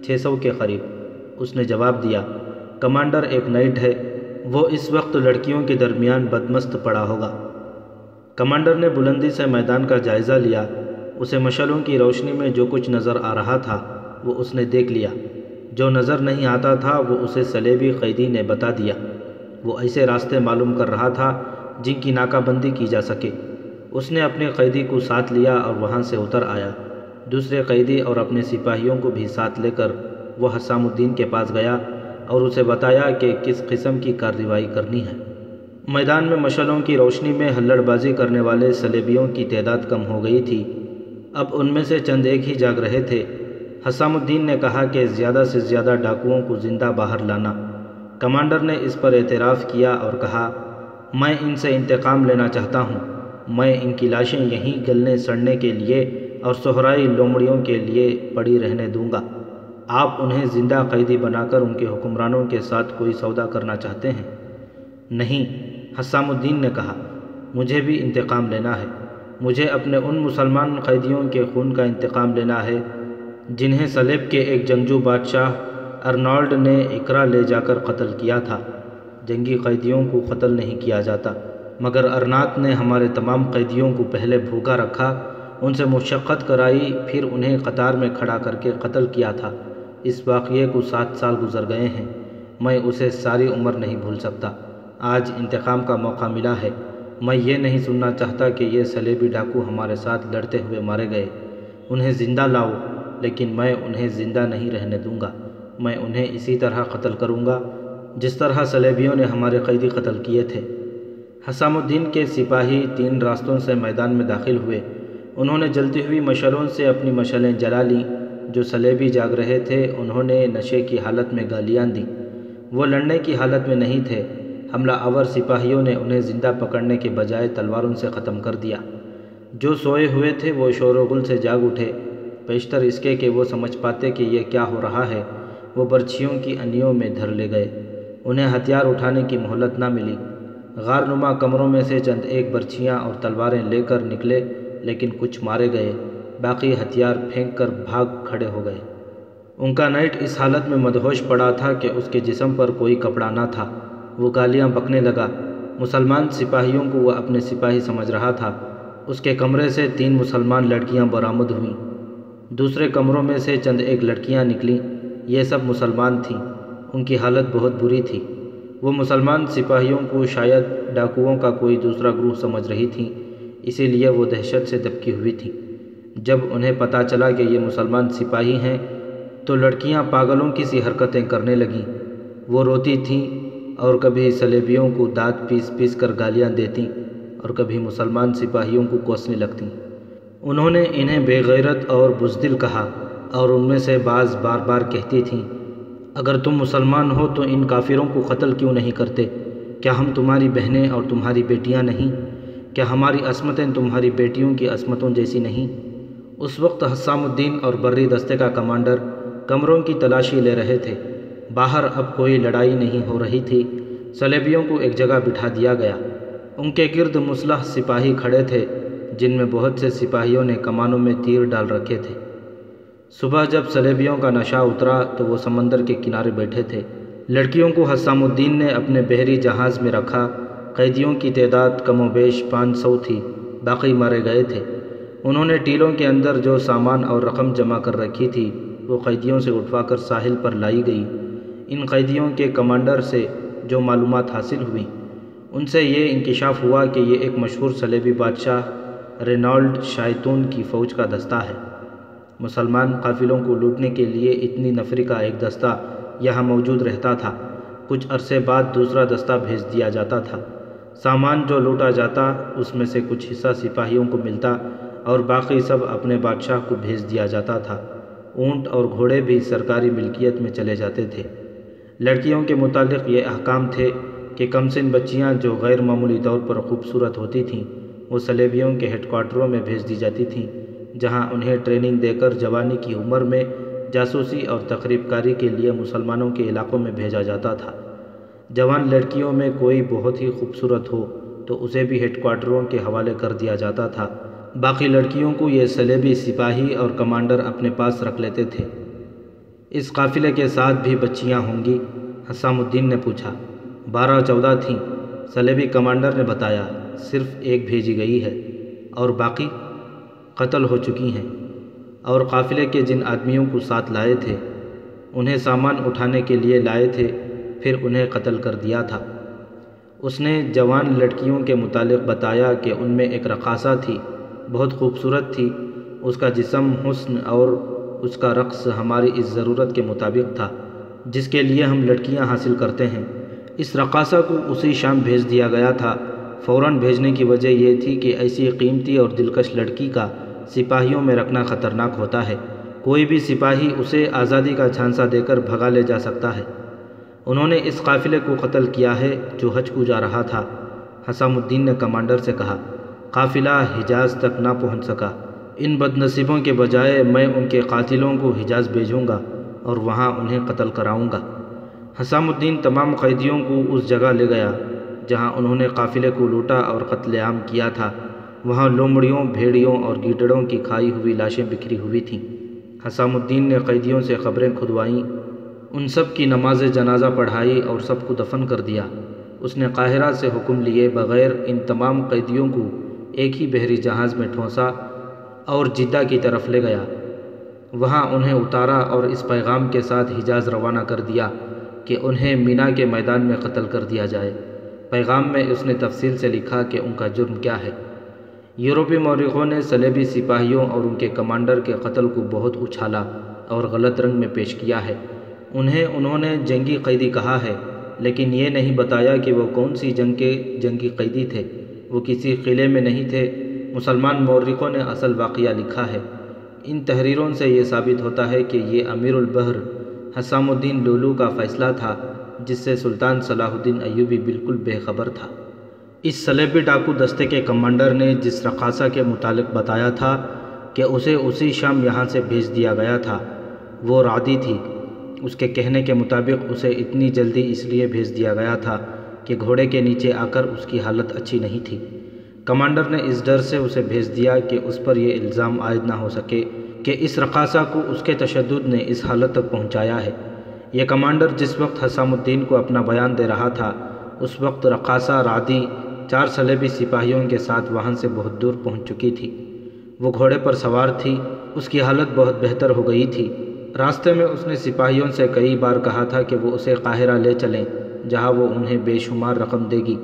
600 کے قریب، اس نے جواب دیا۔ کمانڈر ایک نائٹ ہے، وہ اس وقت لڑکیوں کے درمیان بدمست پڑا ہوگا۔ کمانڈر نے بلندی سے میدان کا جائزہ لیا۔ اسے مشعلوں کی روشنی میں جو کچھ نظر آ رہا تھا وہ اس نے دیکھ لیا۔ جو نظر نہیں آتا تھا وہ اسے صلیبی قیدی نے بتا دیا۔ وہ ایسے راستے معلوم کر رہا تھا جن کی ناکہ بندی کی جا سکے۔ اس نے اپنے قیدی کو ساتھ لیا اور وہاں سے اتر آیا۔ دوسرے قیدی اور اپنے سپاہیوں کو بھی ساتھ لے کر وہ حسام الدین کے پاس گیا اور اسے بتایا کہ کس قسم کی کارروائی کرنی ہے۔ میدان میں مشعلوں کی روشنی میں ہلڑ بازی کرنے والے صلیبیوں کی تعداد کم ہو گئی تھی۔ اب ان میں سے چند ایک ہی جاگ رہے تھے۔ حسام الدین نے کہا کہ زیادہ سے زیادہ ڈاکوؤں کو زندہ باہر لانا۔ کمانڈر نے اس پر اعتراف کیا اور کہا، میں ان سے انتقام لینا چاہتا ہوں۔ میں ان کی لاشیں یہیں گلنے سڑنے کے لیے اور صحرائی لومڑیوں کے لیے پڑی رہنے دوں گا۔ آپ انہیں زندہ قیدی بنا کر ان کے حکمرانوں کے ساتھ کوئی سودا کرنا چاہتے ہیں؟ نہیں، حسام الدین نے کہا، مجھے بھی انتقام لینا ہے۔ مجھے اپنے ان مسلمان قیدیوں کے خون کا انتقام لینا ہے جنہیں صلیب کے ایک جنگجو بادشاہ ارنالڈ نے اقرا لے جا کر قتل کیا تھا۔ جنگی قیدیوں کو قتل نہیں کیا جاتا، مگر ارنات نے ہمارے تمام قیدیوں کو پہلے بھوکا رکھا، ان سے مشقت کرائی، پھر انہیں قطار میں کھڑا کر کے قتل کیا تھا۔ اس واقعے کو 7 سال گزر گئے ہیں، میں اسے ساری عمر نہیں بھول سکتا۔ آج انتقام کا موقع ملا ہے۔ میں یہ نہیں سننا چاہتا کہ یہ صلیبی ڈاکو ہمارے ساتھ لڑتے ہوئے مارے گئے۔ انہیں زندہ لاؤ، لیکن میں انہیں زندہ نہیں رہنے دوں گا۔ میں انہیں اسی طرح قتل کروں گا جس طرح صلیبیوں نے ہمارے قیدی قتل کیے تھے۔ حسام الدین کے سپاہی 3 راستوں سے میدان میں داخل ہوئے۔ انہوں نے جلتی ہوئی مشعلوں سے اپنی مشعلیں جلا لیں۔ جو صلیبی جاگ رہے تھے انہوں نے نشے کی حالت میں گالیاں دیں۔ وہ لڑنے کی حالت میں نہیں تھے۔ حملہ آور سپاہیوں نے انہیں زندہ پکڑنے کے بجائے تلواروں سے ختم کر دیا۔ جو سوئے ہوئے تھے وہ شور و غل سے جاگ اٹھے۔ پیشتر اس کے کہ وہ سمجھ پاتے کہ یہ کیا ہو رہا ہے، وہ برچھیوں کی انیوں میں دھر لے گئے۔ انہیں ہتھیار اٹھانے کی مہلت نہ ملی۔ غار نما کمروں میں سے چند ایک برچھیاں اور تلواریں لے کر نکلے، لیکن کچھ مارے گئے، باقی ہتھیار پھینک کر بھاگ کھڑے ہو گئے۔ ان کا نائٹ اس حالت میں مدہوش پڑا تھا کہ اس کے جسم پر کوئی کپڑا نہ تھا۔ وہ گالیاں بکنے لگا۔ مسلمان سپاہیوں کو وہ اپنے سپاہی سمجھ رہا تھا۔ اس کے کمرے سے 3 مسلمان لڑکیاں برآمد ہوئیں۔ دوسرے کمروں میں سے چند ایک لڑکیاں نکلیں۔ یہ سب مسلمان تھیں۔ ان کی حالت بہت بری تھی۔ وہ مسلمان سپاہیوں کو شاید ڈاکوؤں کا کوئی دوسرا گروہ سمجھ رہی تھیں، اسی لیے وہ دہشت سے دبکی ہوئی تھیں۔ جب انہیں پتہ چلا کہ یہ مسلمان سپاہی ہیں تو لڑکیاں پاگلوں کی سی حرکتیں کرنے لگیں۔ وہ روتی تھیں اور کبھی صلیبیوں کو دانت پیس پیس کر گالیاں دیتیں اور کبھی مسلمان سپاہیوں کو کوسنے لگتیں۔ انہوں نے انہیں بے غیرت اور بزدل کہا اور ان میں سے بعض بار بار کہتی تھیں، اگر تم مسلمان ہو تو ان کافروں کو قتل کیوں نہیں کرتے؟ کیا ہم تمہاری بہنیں اور تمہاری بیٹیاں نہیں؟ کیا ہماری عصمتیں تمہاری بیٹیوں کی عصمتوں جیسی نہیں؟ اس وقت حسام الدین اور بری دستے کا کمانڈر کمروں کی تلاشی لے رہے تھے۔ باہر اب کوئی لڑائی نہیں ہو رہی تھی۔ صلیبیوں کو ایک جگہ بٹھا دیا گیا۔ ان کے گرد مسلح سپاہی کھڑے تھے، جن میں بہت سے سپاہیوں نے کمانوں میں تیر ڈال رکھے تھے۔ صبح جب صلیبیوں کا نشہ اترا تو وہ سمندر کے کنارے بیٹھے تھے۔ لڑکیوں کو حسام الدین نے اپنے بحری جہاز میں رکھا۔ قیدیوں کی تعداد کم و بیش 500 تھی، باقی مارے گئے تھے۔ انہوں نے ٹیلوں کے اندر جو سامان اور رقم جمع کر رکھی تھی وہ قیدیوں سے اٹھوا کر ساحل پر لائی گئی۔ ان قیدیوں کے کمانڈر سے جو معلومات حاصل ہوئیں ان سے یہ انکشاف ہوا کہ یہ ایک مشہور صلیبی بادشاہ رینالڈ شایتون کی فوج کا دستہ ہے۔ مسلمان قافلوں کو لوٹنے کے لیے اتنی نفری کا ایک دستہ یہاں موجود رہتا تھا۔ کچھ عرصے بعد دوسرا دستہ بھیج دیا جاتا تھا۔ سامان جو لوٹا جاتا اس میں سے کچھ حصہ سپاہیوں کو ملتا اور باقی سب اپنے بادشاہ کو بھیج دیا جاتا تھا۔ اونٹ اور گھوڑے بھی سرکاری ملکیت میں چلے جاتے تھے۔ لڑکیوں کے متعلق یہ احکام تھے کہ کمسن بچیاں جو غیر معمولی طور پر خوبصورت ہوتی تھیں وہ صلیبیوں کے ہیڈ کوارٹروں میں بھیج دی جاتی تھیں، جہاں انہیں ٹریننگ دے کر جوانی کی عمر میں جاسوسی اور تخریب کاری کے لیے مسلمانوں کے علاقوں میں بھیجا جاتا تھا۔ جوان لڑکیوں میں کوئی بہت ہی خوبصورت ہو تو اسے بھی ہیڈ کوارٹروں کے حوالے کر دیا جاتا تھا۔ باقی لڑکیوں کو یہ صلیبی سپاہی اور کمانڈر اپنے پاس رکھ لیتے تھے۔ اس قافلے کے ساتھ بھی بچیاں ہوں گی؟ حسام الدین نے پوچھا۔ 12-14 تھیں، صلیبی کمانڈر نے بتایا۔ صرف ایک بھیجی گئی ہے اور باقی قتل ہو چکی ہیں۔ اور قافلے کے جن آدمیوں کو ساتھ لائے تھے انہیں سامان اٹھانے کے لیے لائے تھے، پھر انہیں قتل کر دیا تھا۔ اس نے جوان لڑکیوں کے متعلق بتایا کہ ان میں ایک رقاصہ تھی، بہت خوبصورت تھی۔ اس کا جسم حسن اور اس کا رقص ہماری اس ضرورت کے مطابق تھا جس کے لیے ہم لڑکیاں حاصل کرتے ہیں۔ اس رقاصہ کو اسی شام بھیج دیا گیا تھا۔ فوراً بھیجنے کی وجہ یہ تھی کہ ایسی قیمتی اور دلکش لڑکی کا سپاہیوں میں رکھنا خطرناک ہوتا ہے۔ کوئی بھی سپاہی اسے آزادی کا جھانسا دے کر بھگا لے جا سکتا ہے۔ انہوں نے اس قافلے کو قتل کیا ہے جو حج کو جا رہا تھا۔ حسام الدین نے کمانڈر سے کہا۔ قافلہ حجاز تک نہ پہنچ سکا۔ ان بد نصیبوں کے بجائے میں ان کے قاتلوں کو حجاز بھیجوں گا اور وہاں انہیں قتل کراؤں گا۔ حسام الدین تمام قیدیوں کو اس جگہ لے گیا جہاں انہوں نے قافلے کو لوٹا اور قتل عام کیا تھا۔ وہاں لومڑیوں، بھیڑیوں اور گیدڑوں کی کھائی ہوئی لاشیں بکھری ہوئی تھیں۔ حسام الدین نے قیدیوں سے قبریں کھدوائیں، ان سب کی نماز جنازہ پڑھائی اور سب کو دفن کر دیا۔ اس نے قاہرہ سے حکم لیے بغیر ان تمام قیدیوں کو ایک ہی بحری جہاز میں ٹھونسا اور جدہ کی طرف لے گیا۔ وہاں انہیں اتارا اور اس پیغام کے ساتھ حجاز روانہ کر دیا کہ انہیں مینا کے میدان میں قتل کر دیا جائے۔ پیغام میں اس نے تفصیل سے لکھا کہ ان کا جرم کیا ہے۔ یورپی مورخوں نے صلیبی سپاہیوں اور ان کے کمانڈر کے قتل کو بہت اچھالا اور غلط رنگ میں پیش کیا ہے۔ انہوں نے جنگی قیدی کہا ہے، لیکن یہ نہیں بتایا کہ وہ کون سی جنگ کے جنگی قیدی تھے۔ وہ کسی قلعے میں نہیں تھے۔ مسلمان مورخوں نے اصل واقعہ لکھا ہے۔ ان تحریروں سے یہ ثابت ہوتا ہے کہ یہ امیر البحر حسام الدین لولو کا فیصلہ تھا، جس سے سلطان صلاح الدین ایوبی بالکل بے خبر تھا۔ اس صلیبی ڈاکو دستے کے کمانڈر نے جس رقاصہ کے متعلق بتایا تھا کہ اسے اسی شام یہاں سے بھیج دیا گیا تھا، وہ رعدی تھی۔ اس کے کہنے کے مطابق اسے اتنی جلدی اس لیے بھیج دیا گیا تھا کہ گھوڑے کے نیچے آ کر اس کی حالت اچھی نہیں تھی۔ کمانڈر نے اس ڈر سے اسے بھیج دیا کہ اس پر یہ الزام عائد نہ ہو سکے کہ اس رقاصہ کو اس کے تشدد نے اس حالت تک پہنچایا ہے۔ یہ کمانڈر جس وقت حسام الدین کو اپنا بیان دے رہا تھا، اس وقت رقاصہ رعدی 4 صلیبی سپاہیوں کے ساتھ وہاں سے بہت دور پہنچ چکی تھی۔ وہ گھوڑے پر سوار تھی۔ اس کی حالت بہت بہتر ہو گئی تھی۔ راستے میں اس نے سپاہیوں سے کئی بار کہا تھا کہ وہ اسے قاہرہ لے چلیں، جہاں وہ انہیں بے شمار رقم دے گی،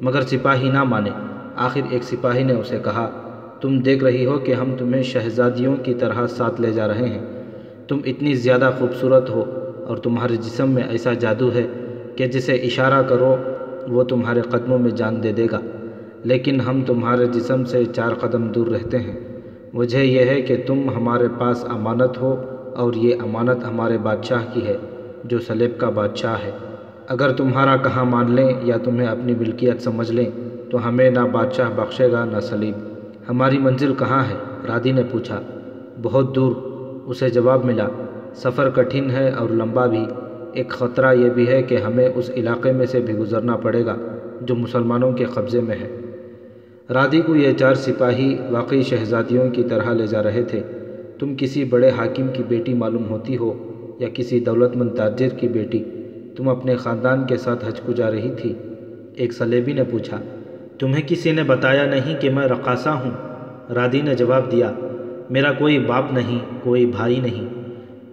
مگر سپاہی نہ مانے۔ آخر ایک سپاہی نے اسے کہا، تم دیکھ رہی ہو کہ ہم تمہیں شہزادیوں کی طرح ساتھ لے جا رہے ہیں۔ تم اتنی زیادہ خوبصورت ہو اور تمہارے جسم میں ایسا جادو ہے کہ جسے اشارہ کرو وہ تمہارے قدموں میں جان دے دے گا، لیکن ہم تمہارے جسم سے 4 قدم دور رہتے ہیں۔ وجہ یہ ہے کہ تم ہمارے پاس امانت ہو، اور یہ امانت ہمارے بادشاہ کی ہے جو سلیب کا بادشاہ ہے۔ اگر تمہارا کہا مان لیں یا تمہیں اپنی ملکیت سمجھ لیں تو ہمیں نہ بادشاہ بخشے گا نہ سلیب۔ ہماری منزل کہاں ہے؟ رعدی نے پوچھا۔ بہت دور، اسے جواب ملا۔ سفر کٹھن ہے اور لمبا بھی۔ ایک خطرہ یہ بھی ہے کہ ہمیں اس علاقے میں سے بھی گزرنا پڑے گا جو مسلمانوں کے قبضے میں ہے۔ رعدی کو یہ 4 سپاہی واقعی شہزادیوں کی طرح لے جا رہے تھے۔ تم کسی بڑے حاکم کی بیٹی معلوم ہوتی ہو یا کسی دولت مند تاجر کی بیٹی۔ تم اپنے خاندان کے ساتھ حج کو جا رہی تھی؟ ایک صلیبی نے پوچھا۔ تمہیں کسی نے بتایا نہیں کہ میں رقاصہ ہوں؟ رعدی نے جواب دیا، میرا کوئی باپ نہیں، کوئی بھائی نہیں۔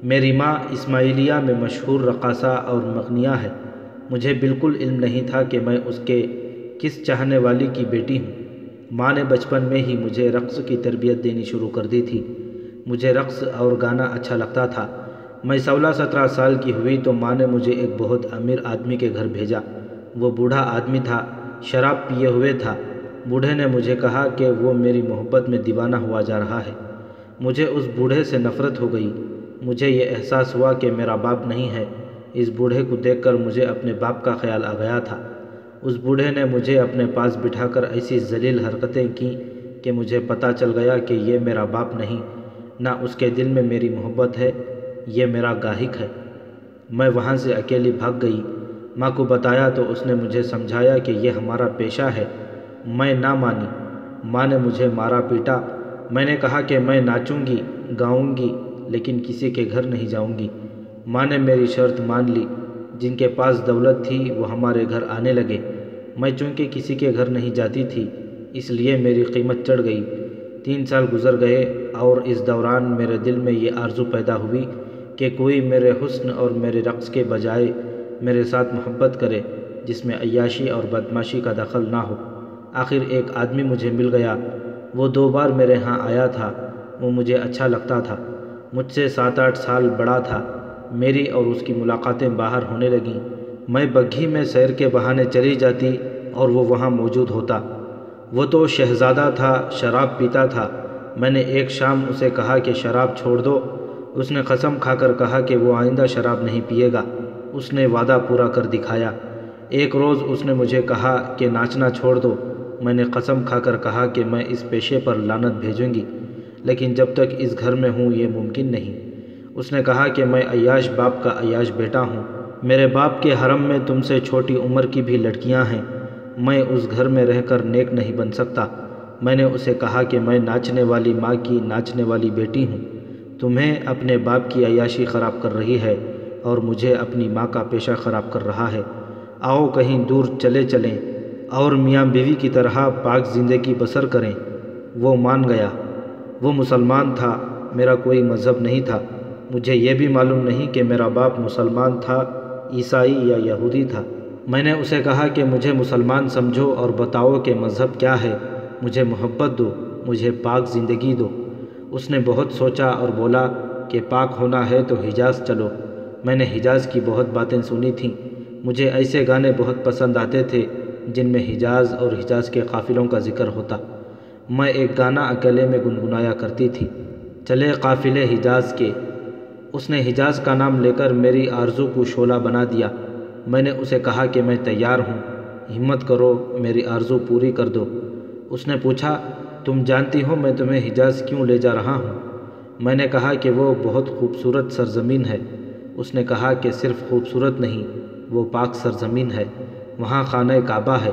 میری ماں اسماعیلیہ میں مشہور رقاصہ اور مغنیہ ہے۔ مجھے بالکل علم نہیں تھا کہ میں اس کے کس چاہنے والی کی بیٹی ہوں۔ ماں نے بچپن میں ہی مجھے رقص کی تربیت دینی شروع کر دی تھی۔ مجھے رقص اور گانا اچھا لگتا تھا۔ میں 16-17 سال کی ہوئی تو ماں نے مجھے ایک بہت امیر آدمی کے گھر بھیجا۔ وہ بوڑھا آدمی تھا، شراب پیے ہوئے تھا۔ بوڑھے نے مجھے کہا کہ وہ میری محبت میں دیوانہ ہوا جا رہا ہے۔ مجھے اس بوڑھے سے نفرت ہو گئی۔ مجھے یہ احساس ہوا کہ میرا باپ نہیں ہے۔ اس بوڑھے کو دیکھ کر مجھے اپنے باپ کا خیال آ گیا تھا۔ اس بوڑھے نے مجھے اپنے پاس بٹھا کر ایسی ذلیل حرکتیں کیں کہ مجھے پتہ چل گیا کہ یہ میرا باپ نہیں، نہ اس کے دل میں میری محبت ہے، یہ میرا گاہک ہے۔ میں وہاں سے اکیلی بھاگ گئی۔ ماں کو بتایا تو اس نے مجھے سمجھایا کہ یہ ہمارا پیشہ ہے۔ میں نہ مانی۔ ماں نے مجھے مارا پیٹا۔ میں نے کہا کہ میں ناچوں گی، گاؤں گی، لیکن کسی کے گھر نہیں جاؤں گی۔ ماں نے میری شرط مان لی۔ جن کے پاس دولت تھی وہ ہمارے گھر آنے لگے۔ میں چونکہ کسی کے گھر نہیں جاتی تھی، اس لیے میری قیمت چڑھ گئی۔ 3 سال گزر گئے اور اس دوران میرے دل میں یہ آرزو پیدا ہوئی کہ کوئی میرے حسن اور میرے رقص کے بجائے میرے ساتھ محبت کرے، جس میں عیاشی اور بدمعاشی کا دخل نہ ہو۔ آخر ایک آدمی مجھے مل گیا۔ وہ 2 بار میرے ہاں آیا تھا۔ وہ مجھے اچھا لگتا تھا۔ مجھ سے 7-8 سال بڑا تھا۔ میری اور اس کی ملاقاتیں باہر ہونے لگیں۔ میں بگھی میں سیر کے بہانے چلی جاتی اور وہ وہاں موجود ہوتا۔ وہ تو شہزادہ تھا، شراب پیتا تھا۔ میں نے ایک شام اسے کہا کہ شراب چھوڑ دو۔ اس نے قسم کھا کر کہا کہ وہ آئندہ شراب نہیں پیے گا۔ اس نے وعدہ پورا کر دکھایا۔ ایک روز اس نے مجھے کہا کہ ناچنا چھوڑ دو۔ میں نے قسم کھا کر کہا کہ میں اس پیشے پر لعنت بھیجوں گی، لیکن جب تک اس گھر میں ہوں یہ ممکن نہیں۔ اس نے کہا کہ میں عیاش باپ کا عیاش بیٹا ہوں۔ میرے باپ کے حرم میں تم سے چھوٹی عمر کی بھی لڑکیاں ہیں۔ میں اس گھر میں رہ کر نیک نہیں بن سکتا۔ میں نے اسے کہا کہ میں ناچنے والی ماں کی ناچنے والی بیٹی ہوں۔ تمہیں اپنے باپ کی عیاشی خراب کر رہی ہے اور مجھے اپنی ماں کا پیشہ خراب کر رہا ہے۔ آؤ کہیں دور چلے چلیں اور میاں بیوی کی طرح پاک زندگی بسر کریں۔ وہ مان گیا۔ وہ مسلمان تھا، میرا کوئی مذہب نہیں تھا۔ مجھے یہ بھی معلوم نہیں کہ میرا باپ مسلمان تھا، عیسائی یا یہودی تھا۔ میں نے اسے کہا کہ مجھے مسلمان سمجھو اور بتاؤ کہ مذہب کیا ہے۔ مجھے محبت دو، مجھے پاک زندگی دو۔ اس نے بہت سوچا اور بولا کہ پاک ہونا ہے تو حجاز چلو۔ میں نے حجاز کی بہت باتیں سنی تھیں، مجھے ایسے گانے بہت پسند آتے تھے جن میں حجاز اور حجاز کے قافلوں کا ذکر ہوتا۔ میں ایک گانا اکیلے میں گنگنایا کرتی تھی، چلے قافلے حجاز کے۔ اس نے حجاز کا نام لے کر میری آرزو کو شعلہ بنا دیا۔ میں نے اسے کہا کہ میں تیار ہوں، ہمت کرو، میری آرزو پوری کر دو۔ اس نے پوچھا، تم جانتی ہو میں تمہیں حجاز کیوں لے جا رہا ہوں؟ میں نے کہا کہ وہ بہت خوبصورت سرزمین ہے۔ اس نے کہا کہ صرف خوبصورت نہیں، وہ پاک سرزمین ہے، وہاں خانہ کعبہ ہے،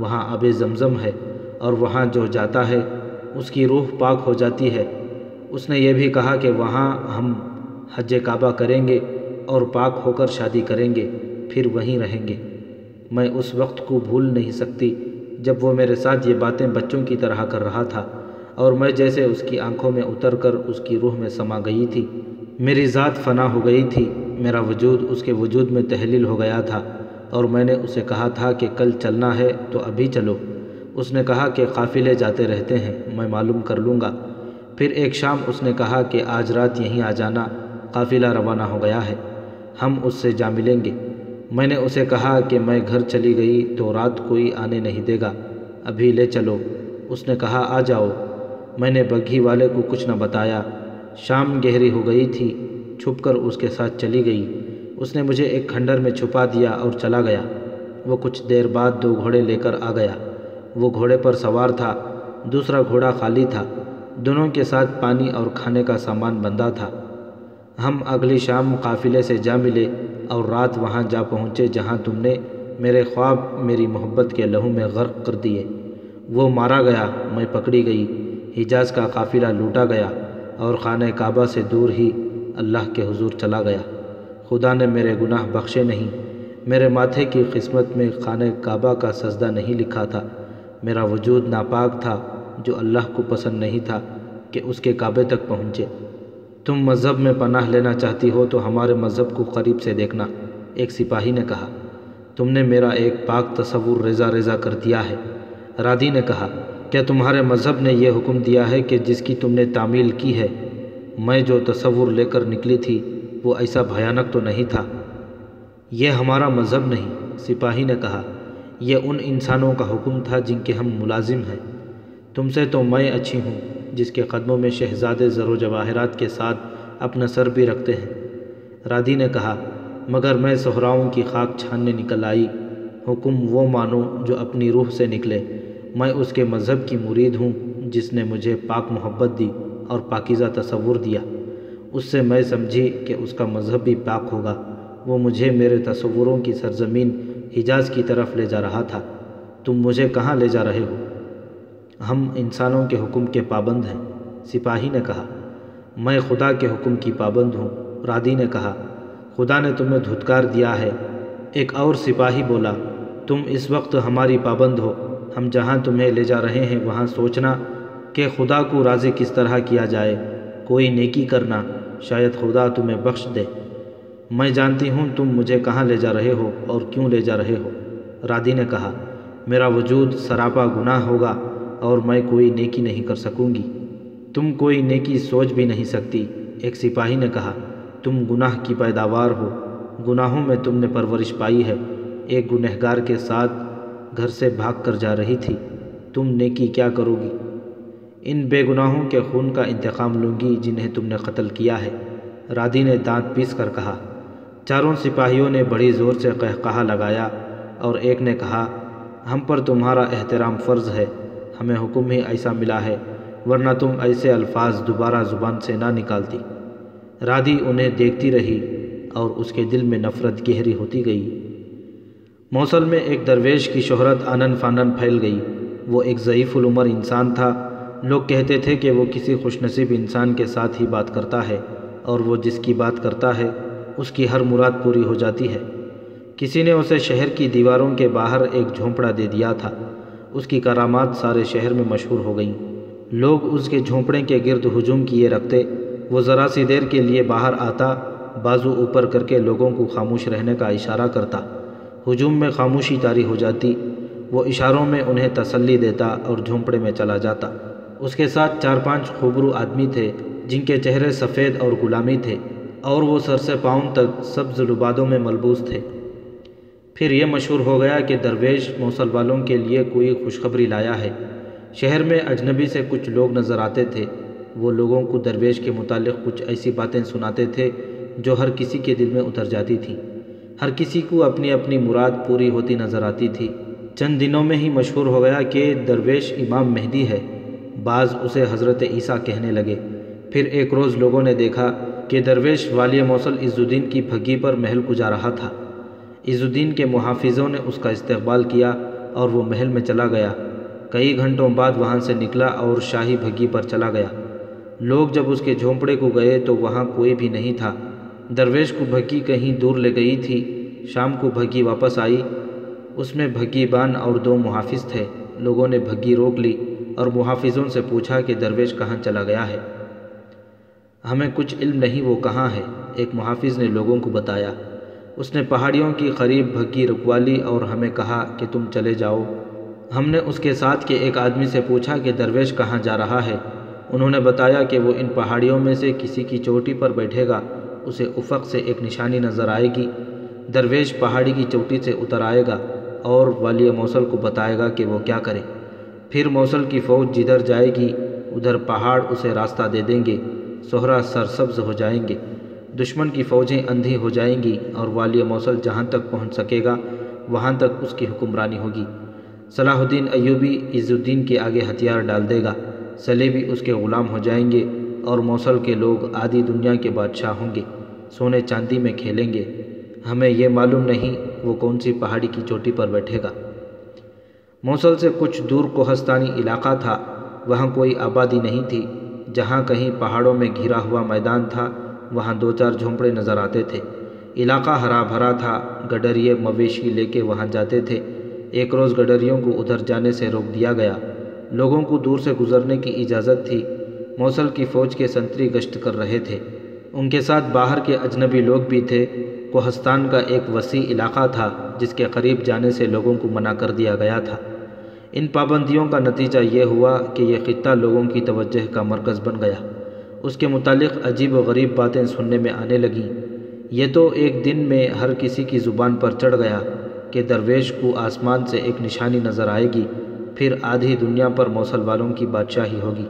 وہاں آب زمزم ہے، اور وہاں جو جاتا ہے اس کی روح پاک ہو جاتی ہے۔ اس نے یہ بھی کہا کہ وہاں ہم حج کعبہ کریں گے اور پاک ہو کر شادی کریں گے، پھر وہیں رہیں گے۔ میں اس وقت کو بھول نہیں سکتی جب وہ میرے ساتھ یہ باتیں بچوں کی طرح کر رہا تھا، اور میں جیسے اس کی آنکھوں میں اتر کر اس کی روح میں سما گئی تھی۔ میری ذات فنا ہو گئی تھی، میرا وجود اس کے وجود میں تحلیل ہو گیا تھا، اور میں نے اسے کہا تھا کہ کل چلنا ہے تو ابھی چلو۔ اس نے کہا کہ قافلے جاتے رہتے ہیں، میں معلوم کر لوں گا۔ پھر ایک شام اس نے کہا کہ آج رات یہیں آ جانا، قافلہ روانہ ہو گیا ہے، ہم اس سے جا ملیں گے۔ میں نے اسے کہا کہ میں گھر چلی گئی تو رات کوئی آنے نہیں دے گا، ابھی لے چلو۔ اس نے کہا آ جاؤ۔ میں نے بگھی والے کو کچھ نہ بتایا۔ شام گہری ہو گئی تھی، چھپ کر اس کے ساتھ چلی گئی۔ اس نے مجھے ایک کھنڈر میں چھپا دیا اور چلا گیا۔ وہ کچھ دیر بعد 2 گھوڑے لے کر آ گیا۔ وہ گھوڑے پر سوار تھا، دوسرا گھوڑا خالی تھا، دونوں کے ساتھ پانی اور کھانے کا سامان بندھا تھا۔ ہم اگلی شام قافلے سے جا ملے اور رات وہاں جا پہنچے جہاں تم نے میرے خواب میری محبت کے لہو میں غرق کر دیے۔ وہ مارا گیا، میں پکڑی گئی، حجاز کا قافلہ لوٹا گیا اور خانہ کعبہ سے دور ہی اللہ کے حضور چلا گیا۔ خدا نے میرے گناہ بخشے نہیں، میرے ماتھے کی قسمت میں خانہ کعبہ کا سجدہ نہیں لکھا تھا۔ میرا وجود ناپاک تھا جو اللہ کو پسند نہیں تھا کہ اس کے کعبے تک پہنچے۔ تم مذہب میں پناہ لینا چاہتی ہو تو ہمارے مذہب کو قریب سے دیکھنا، ایک سپاہی نے کہا۔ تم نے میرا ایک پاک تصور ریزہ ریزہ کر دیا ہے۔ رادی نے کہا، کیا تمہارے مذہب نے یہ حکم دیا ہے کہ جس کی تم نے تعمیل کی ہے؟ میں جو تصور لے کر نکلی تھی وہ ایسا بھیانک تو نہیں تھا۔ یہ ہمارا مذہب نہیں، سپاہی نے کہا، یہ ان انسانوں کا حکم تھا جن کے ہم ملازم ہیں۔ تم سے تو میں اچھی ہوں جس کے قدموں میں شہزادے زر و جواہرات کے ساتھ اپنا سر بھی رکھتے ہیں۔ رادی نے کہا، مگر میں صحراؤں کی خاک چھاننے نکل آئی، حکم وہ مانو جو اپنی روح سے نکلے۔ میں اس کے مذہب کی مرید ہوں جس نے مجھے پاک محبت دی اور پاکیزہ تصور دیا۔ اس سے میں سمجھی کہ اس کا مذہب بھی پاک ہوگا۔ وہ مجھے میرے تصوروں کی سرزمین حجاز کی طرف لے جا رہا تھا۔ تم مجھے کہاں لے جا رہے ہو؟ ہم انسانوں کے حکم کے پابند ہیں، سپاہی نے کہا۔ میں خدا کے حکم کی پابند ہوں، رادی نے کہا۔ خدا نے تمہیں دھتکار دیا ہے، ایک اور سپاہی بولا۔ تم اس وقت ہماری پابند ہو، ہم جہاں تمہیں لے جا رہے ہیں وہاں سوچنا کہ خدا کو راضی کس طرح کیا جائے، کوئی نیکی کرنا، شاید خدا تمہیں بخش دے۔ میں جانتی ہوں تم مجھے کہاں لے جا رہے ہو اور کیوں لے جا رہے ہو، رادی نے کہا۔ میرا وجود سراپا گناہ ہوگا اور میں کوئی نیکی نہیں کر سکوں گی۔ تم کوئی نیکی سوچ بھی نہیں سکتی، ایک سپاہی نے کہا۔ تم گناہ کی پیداوار ہو، گناہوں میں تم نے پرورش پائی ہے، ایک گنہگار کے ساتھ گھر سے بھاگ کر جا رہی تھی، تم نیکی کیا کرو گی؟ ان بے گناہوں کے خون کا انتقام لوں گی جنہیں تم نے قتل کیا ہے، رادی نے دانت پیس کر کہا۔ چاروں سپاہیوں نے بڑی زور سے قہقہا لگایا اور ایک نے کہا، ہم پر تمہارا احترام فرض ہے، ہمیں حکم ہی ایسا ملا ہے، ورنہ تم ایسے الفاظ دوبارہ زبان سے نہ نکالتی۔ رادی انہیں دیکھتی رہی اور اس کے دل میں نفرت گہری ہوتی گئی۔ موصل میں ایک درویش کی شہرت آنن فانن پھیل گئی۔ وہ ایک ضعیف العمر انسان تھا، لوگ کہتے تھے کہ وہ کسی خوش نصیب انسان کے ساتھ ہی بات کرتا ہے، اور وہ جس کی بات کرتا ہے اس کی ہر مراد پوری ہو جاتی ہے۔ کسی نے اسے شہر کی دیواروں کے باہر ایک جھونپڑا دے دیا تھا، اس کی کرامات سارے شہر میں مشہور ہو گئیں۔ لوگ اس کے جھونپڑے کے گرد ہجوم کیے رکھتے، وہ ذرا سی دیر کے لیے باہر آتا، بازو اوپر کر کے لوگوں کو خاموش رہنے کا اشارہ کرتا، ہجوم میں خاموشی طاری ہو جاتی، وہ اشاروں میں انہیں تسلی دیتا اور جھونپڑے میں چلا جاتا۔ اس کے ساتھ 4-5 خوبرو آدمی تھے جن کے چہرے سفید اور غلامی تھے، اور وہ سر سے پاؤں تک سبز لبادوں میں ملبوس تھے۔ پھر یہ مشہور ہو گیا کہ درویش موصل والوں کے لیے کوئی خوشخبری لایا ہے۔ شہر میں اجنبی سے کچھ لوگ نظر آتے تھے۔ وہ لوگوں کو درویش کے متعلق کچھ ایسی باتیں سناتے تھے جو ہر کسی کے دل میں اتر جاتی تھیں۔ ہر کسی کو اپنی اپنی مراد پوری ہوتی نظر آتی تھی۔ چند دنوں میں ہی مشہور ہو گیا کہ درویش امام مہدی ہے۔ بعض اسے حضرت عیسیٰ کہنے لگے۔ پھر ایک روز لوگوں نے دیکھا کہ درویش والی موصل عز الدین کی بھگی پر محل کو جا رہا تھا۔ عز الدین کے محافظوں نے اس کا استقبال کیا اور وہ محل میں چلا گیا۔ کئی گھنٹوں بعد وہاں سے نکلا اور شاہی بھگی پر چلا گیا۔ لوگ جب اس کے جھونپڑے کو گئے تو وہاں کوئی بھی نہیں تھا۔ درویش کو بھگی کہیں دور لے گئی تھی۔ شام کو بھگی واپس آئی۔ اس میں بھگی بان اور 2 محافظ تھے۔ لوگوں نے بھگی روک لی اور محافظوں سے پوچھا کہ درویش کہاں چلا گیا ہے؟ ہمیں کچھ علم نہیں وہ کہاں ہے، ایک محافظ نے لوگوں کو بتایا۔ اس نے پہاڑیوں کی قریب بھگی رکوا لی اور ہمیں کہا کہ تم چلے جاؤ۔ ہم نے اس کے ساتھ کے ایک آدمی سے پوچھا کہ درویش کہاں جا رہا ہے؟ انہوں نے بتایا کہ وہ ان پہاڑیوں میں سے کسی کی چوٹی پر بیٹھے گا، اسے افق سے ایک نشانی نظر آئے گی۔ درویش پہاڑی کی چوٹی سے اتر آئے گا اور والی موصل کو بتائے گا کہ وہ کیا کرے۔ پھر موصل کی فوج جدھر جائے گی ادھر پہاڑ اسے راستہ دے دیں گے، صحرا سرسبز ہو جائیں گے، دشمن کی فوجیں اندھی ہو جائیں گی اور والی موصل جہاں تک پہنچ سکے گا وہاں تک اس کی حکمرانی ہوگی۔ صلاح الدین ایوبی عز الدین کے آگے ہتھیار ڈال دے گا، صلیبی اس کے غلام ہو جائیں گے اور موصل کے لوگ آدھی دنیا کے بادشاہ ہوں گے، سونے چاندی میں کھیلیں گے۔ ہمیں یہ معلوم نہیں وہ کون سی پہاڑی کی چوٹی پر بیٹھے گا۔ موصل سے کچھ دور کوہستانی علاقہ تھا، وہاں کوئی آبادی نہیں تھی۔ جہاں کہیں پہاڑوں میں گھرا ہوا میدان تھا وہاں 2-4 جھونپڑے نظر آتے تھے۔ علاقہ ہرا بھرا تھا، گڈریے مویشی لے کے وہاں جاتے تھے۔ ایک روز گڈریوں کو ادھر جانے سے روک دیا گیا۔ لوگوں کو دور سے گزرنے کی اجازت تھی۔ موصل کی فوج کے سنتری گشت کر رہے تھے، ان کے ساتھ باہر کے اجنبی لوگ بھی تھے۔ کوہستان کا ایک وسیع علاقہ تھا جس کے قریب جانے سے لوگوں کو منع کر دیا گیا تھا۔ ان پابندیوں کا نتیجہ یہ ہوا کہ یہ خطہ لوگوں کی توجہ کا مرکز بن گیا۔ اس کے متعلق عجیب و غریب باتیں سننے میں آنے لگیں۔ یہ تو ایک دن میں ہر کسی کی زبان پر چڑھ گیا کہ درویش کو آسمان سے ایک نشانی نظر آئے گی، پھر آدھی دنیا پر موصل والوں کی بادشاہی ہوگی۔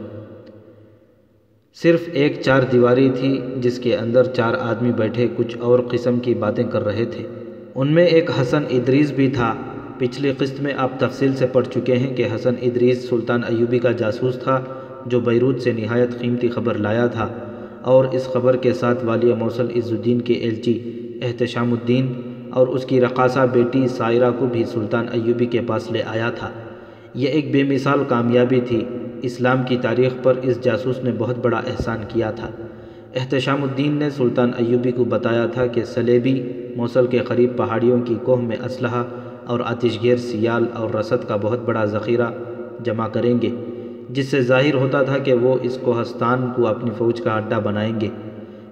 صرف ایک 4 دیواری تھی جس کے اندر 4 آدمی بیٹھے کچھ اور قسم کی باتیں کر رہے تھے۔ ان میں ایک حسن ادریس بھی تھا۔ پچھلی قسط میں آپ تفصیل سے پڑھ چکے ہیں کہ حسن ادریس سلطان ایوبی کا جاسوس تھا جو بیروت سے نہایت قیمتی خبر لایا تھا، اور اس خبر کے ساتھ والی موصل عز الدین کے ایلچی احتشام الدین اور اس کی رقاصہ بیٹی سائرہ کو بھی سلطان ایوبی کے پاس لے آیا تھا۔ یہ ایک بے مثال کامیابی تھی۔ اسلام کی تاریخ پر اس جاسوس نے بہت بڑا احسان کیا تھا۔ احتشام الدین نے سلطان ایوبی کو بتایا تھا کہ صلیبی موصل کے قریب پہاڑیوں کی کوہ میں اسلحہ اور آتش گیر سیال اور رسد کا بہت بڑا ذخیرہ جمع کریں گے، جس سے ظاہر ہوتا تھا کہ وہ اس کوہستان کو اپنی فوج کا اڈہ بنائیں گے۔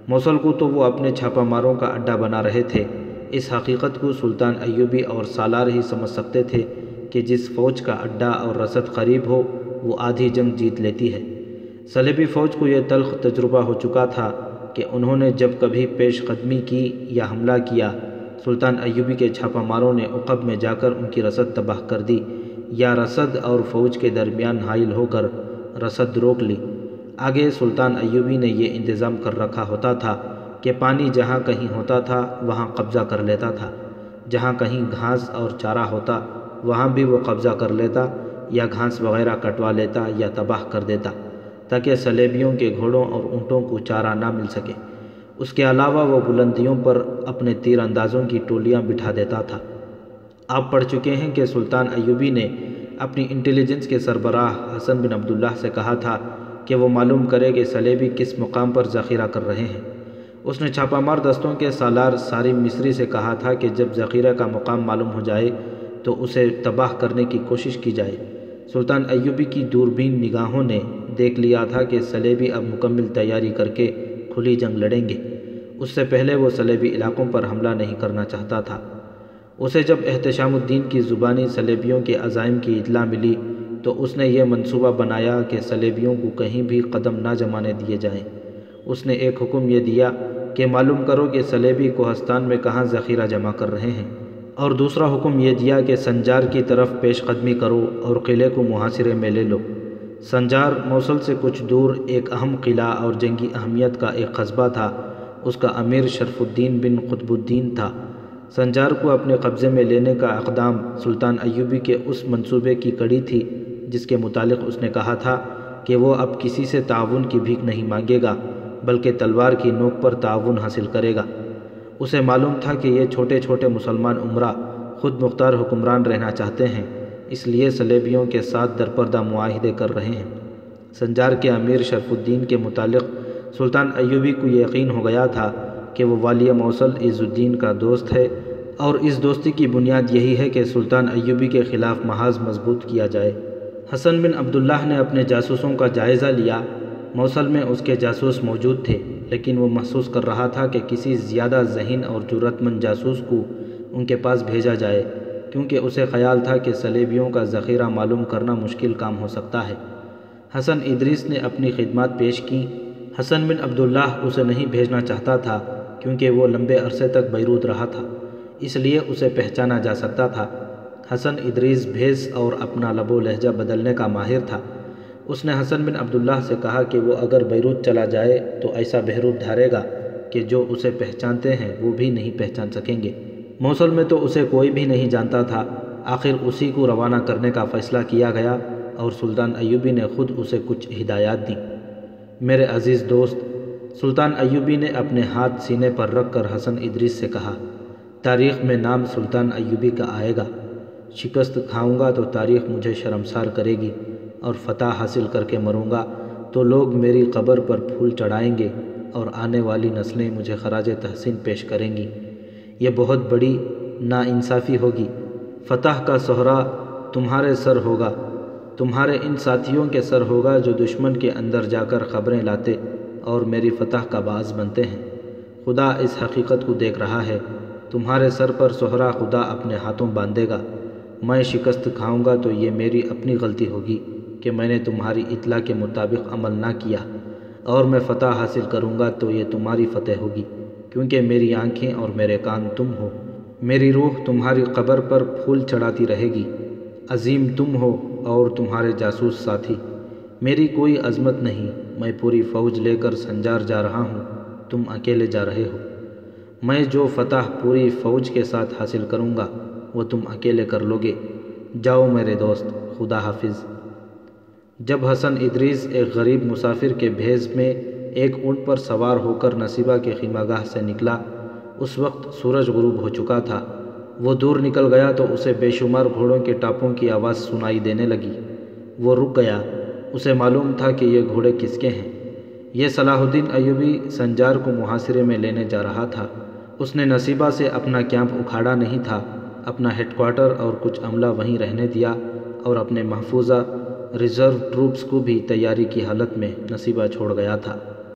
موصل کو تو وہ اپنے چھاپہ ماروں کا اڈہ بنا رہے تھے۔ اس حقیقت کو سلطان ایوبی اور سالار ہی سمجھ سکتے تھے کہ جس فوج کا اڈہ اور رسد قریب ہو وہ آدھی جنگ جیت لیتی ہے۔ صلیبی فوج کو یہ تلخ تجربہ ہو چکا تھا کہ انہوں نے جب کبھی پیش قدمی کی یا حملہ کیا، سلطان ایوبی کے چھاپہ ماروں نے عقب میں جا کر ان کی رسد تباہ کر دی یا رسد اور فوج کے درمیان حائل ہو کر رسد روک لی۔ آگے سلطان ایوبی نے یہ انتظام کر رکھا ہوتا تھا کہ پانی جہاں کہیں ہوتا تھا وہاں قبضہ کر لیتا تھا، جہاں کہیں گھاس اور چارہ ہوتا وہاں بھی وہ قبضہ کر لیتا یا گھاس وغیرہ کٹوا لیتا یا تباہ کر دیتا تاکہ صلیبیوں کے گھوڑوں اور اونٹوں کو چارہ نہ مل سکے۔ اس کے علاوہ وہ بلندیوں پر اپنے تیر اندازوں کی ٹولیاں بٹھا دیتا تھا۔ آپ پڑھ چکے ہیں کہ سلطان ایوبی نے اپنی انٹیلیجنس کے سربراہ حسن بن عبداللہ سے کہا تھا کہ وہ معلوم کرے کہ صلیبی کس مقام پر ذخیرہ کر رہے ہیں۔ اس نے چھاپہ مار دستوں کے سالار سارم مصری سے کہا تھا کہ جب ذخیرہ کا مقام معلوم ہو جائے تو اسے تباہ کرنے کی کوشش کی جائے۔ سلطان ایوبی کی دوربین نگاہوں نے دیکھ لیا تھا کہ صلیبی اب مکمل تیاری کر کے کھلی جنگ لڑیں گے۔ اس سے پہلے وہ صلیبی علاقوں پر حملہ نہیں کرنا چاہتا تھا۔ اسے جب احتشام الدین کی زبانی صلیبیوں کے عزائم کی اطلاع ملی تو اس نے یہ منصوبہ بنایا کہ صلیبیوں کو کہیں بھی قدم نہ جمانے دیے جائیں۔ اس نے ایک حکم یہ دیا کہ معلوم کرو کہ صلیبی کوہستان میں کہاں ذخیرہ جمع کر رہے ہیں۔ اور دوسرا حکم یہ دیا کہ سنجار کی طرف پیش قدمی کرو اور قلعے کو محاصرے میں لے لو۔ سنجار موصل سے کچھ دور ایک اہم قلعہ اور جنگی اہمیت کا ایک قصبہ تھا۔ اس کا امیر شرف الدین بن قطب الدین تھا۔ سنجار کو اپنے قبضے میں لینے کا اقدام سلطان ایوبی کے اس منصوبے کی کڑی تھی جس کے متعلق اس نے کہا تھا کہ وہ اب کسی سے تعاون کی بھیک نہیں مانگے گا بلکہ تلوار کی نوک پر تعاون حاصل کرے گا۔ اسے معلوم تھا کہ یہ چھوٹے چھوٹے مسلمان امراء خود مختار حکمران رہنا چاہتے ہیں، اس لیے صلیبیوں کے ساتھ درپردہ معاہدے کر رہے ہیں۔ سنجار کے امیر شرف الدین کے متعلق سلطان ایوبی کو یہ یقین ہو گیا تھا کہ وہ والی موصل عز الدین کا دوست ہے، اور اس دوستی کی بنیاد یہی ہے کہ سلطان ایوبی کے خلاف محاذ مضبوط کیا جائے۔ حسن بن عبداللہ نے اپنے جاسوسوں کا جائزہ لیا۔ موصل میں اس کے جاسوس موجود تھے، لیکن وہ محسوس کر رہا تھا کہ کسی زیادہ ذہین اور جرأت مند جاسوس کو ان کے پاس بھیجا جائے، کیونکہ اسے خیال تھا کہ صلیبیوں کا ذخیرہ معلوم کرنا مشکل کام ہو سکتا ہے۔ حسن ادریس نے اپنی خدمات پیش کیں۔ حسن بن عبداللہ اسے نہیں بھیجنا چاہتا تھا کیونکہ وہ لمبے عرصے تک بیروت رہا تھا، اس لیے اسے پہچانا جا سکتا تھا۔ حسن ادریس بھیس اور اپنا لب و لہجہ بدلنے کا ماہر تھا۔ اس نے حسن بن عبداللہ سے کہا کہ وہ اگر بیروت چلا جائے تو ایسا بہروت دھارے گا کہ جو اسے پہچانتے ہیں وہ بھی نہیں پہچان سکیں گے۔ موصل میں تو اسے کوئی بھی نہیں جانتا تھا۔ آخر اسی کو روانہ کرنے کا فیصلہ کیا گیا اور سلطان ایوبی نے خود اسے کچھ ہدایات دیں۔ میرے عزیز دوست، سلطان ایوبی نے اپنے ہاتھ سینے پر رکھ کر حسن ادریس سے کہا، تاریخ میں نام سلطان ایوبی کا آئے گا۔ شکست کھاؤں گا تو تاریخ مجھے شرمسار کرے گی، اور فتح حاصل کر کے مروں گا تو لوگ میری قبر پر پھول چڑھائیں گے اور آنے والی نسلیں مجھے خراج تحسین پیش کریں گی۔ یہ بہت بڑی ناانصافی ہوگی۔ فتح کا سہرا تمہارے سر ہوگا، تمہارے ان ساتھیوں کے سر ہوگا جو دشمن کے اندر جا کر خبریں لاتے اور میری فتح کا باعث بنتے ہیں۔ خدا اس حقیقت کو دیکھ رہا ہے، تمہارے سر پر سہرا خدا اپنے ہاتھوں باندھے گا۔ میں شکست کھاؤں گا تو یہ میری اپنی غلطی ہوگی کہ میں نے تمہاری اطلاع کے مطابق عمل نہ کیا، اور میں فتح حاصل کروں گا تو یہ تمہاری فتح ہوگی، کیونکہ میری آنکھیں اور میرے کان تم ہو۔ میری روح تمہاری قبر پر پھول چڑھاتی رہے گی۔ عظیم تم ہو اور تمہارے جاسوس ساتھی۔ میری کوئی عظمت نہیں، میں پوری فوج لے کر سنجار جا رہا ہوں، تم اکیلے جا رہے ہو۔ میں جو فتح پوری فوج کے ساتھ حاصل کروں گا وہ تم اکیلے کر لوگے۔ جاؤ میرے دوست، خدا حافظ۔ جب حسن ادریس ایک غریب مسافر کے بھیس میں ایک اونٹ پر سوار ہو کر نصیبہ کے خیمہ گاہ سے نکلا، اس وقت سورج غروب ہو چکا تھا۔ وہ دور نکل گیا تو اسے بے شمار گھوڑوں کے ٹاپوں کی آواز سنائی دینے لگی۔ وہ رک گیا، اسے معلوم تھا کہ یہ گھوڑے کس کے ہیں۔ یہ صلاح الدین ایوبی سنجار کو محاصرے میں لینے جا رہا تھا۔ اس نے نصیبہ سے اپنا کیمپ اکھاڑا نہیں تھا، اپنا ہیڈ کوارٹر اور کچھ عملہ وہیں رہنے دیا، اور اپنے محفوظہ ریزرو ٹروپس کو بھی تیاری کی حالت میں نصیبہ چھوڑ گیا تھا۔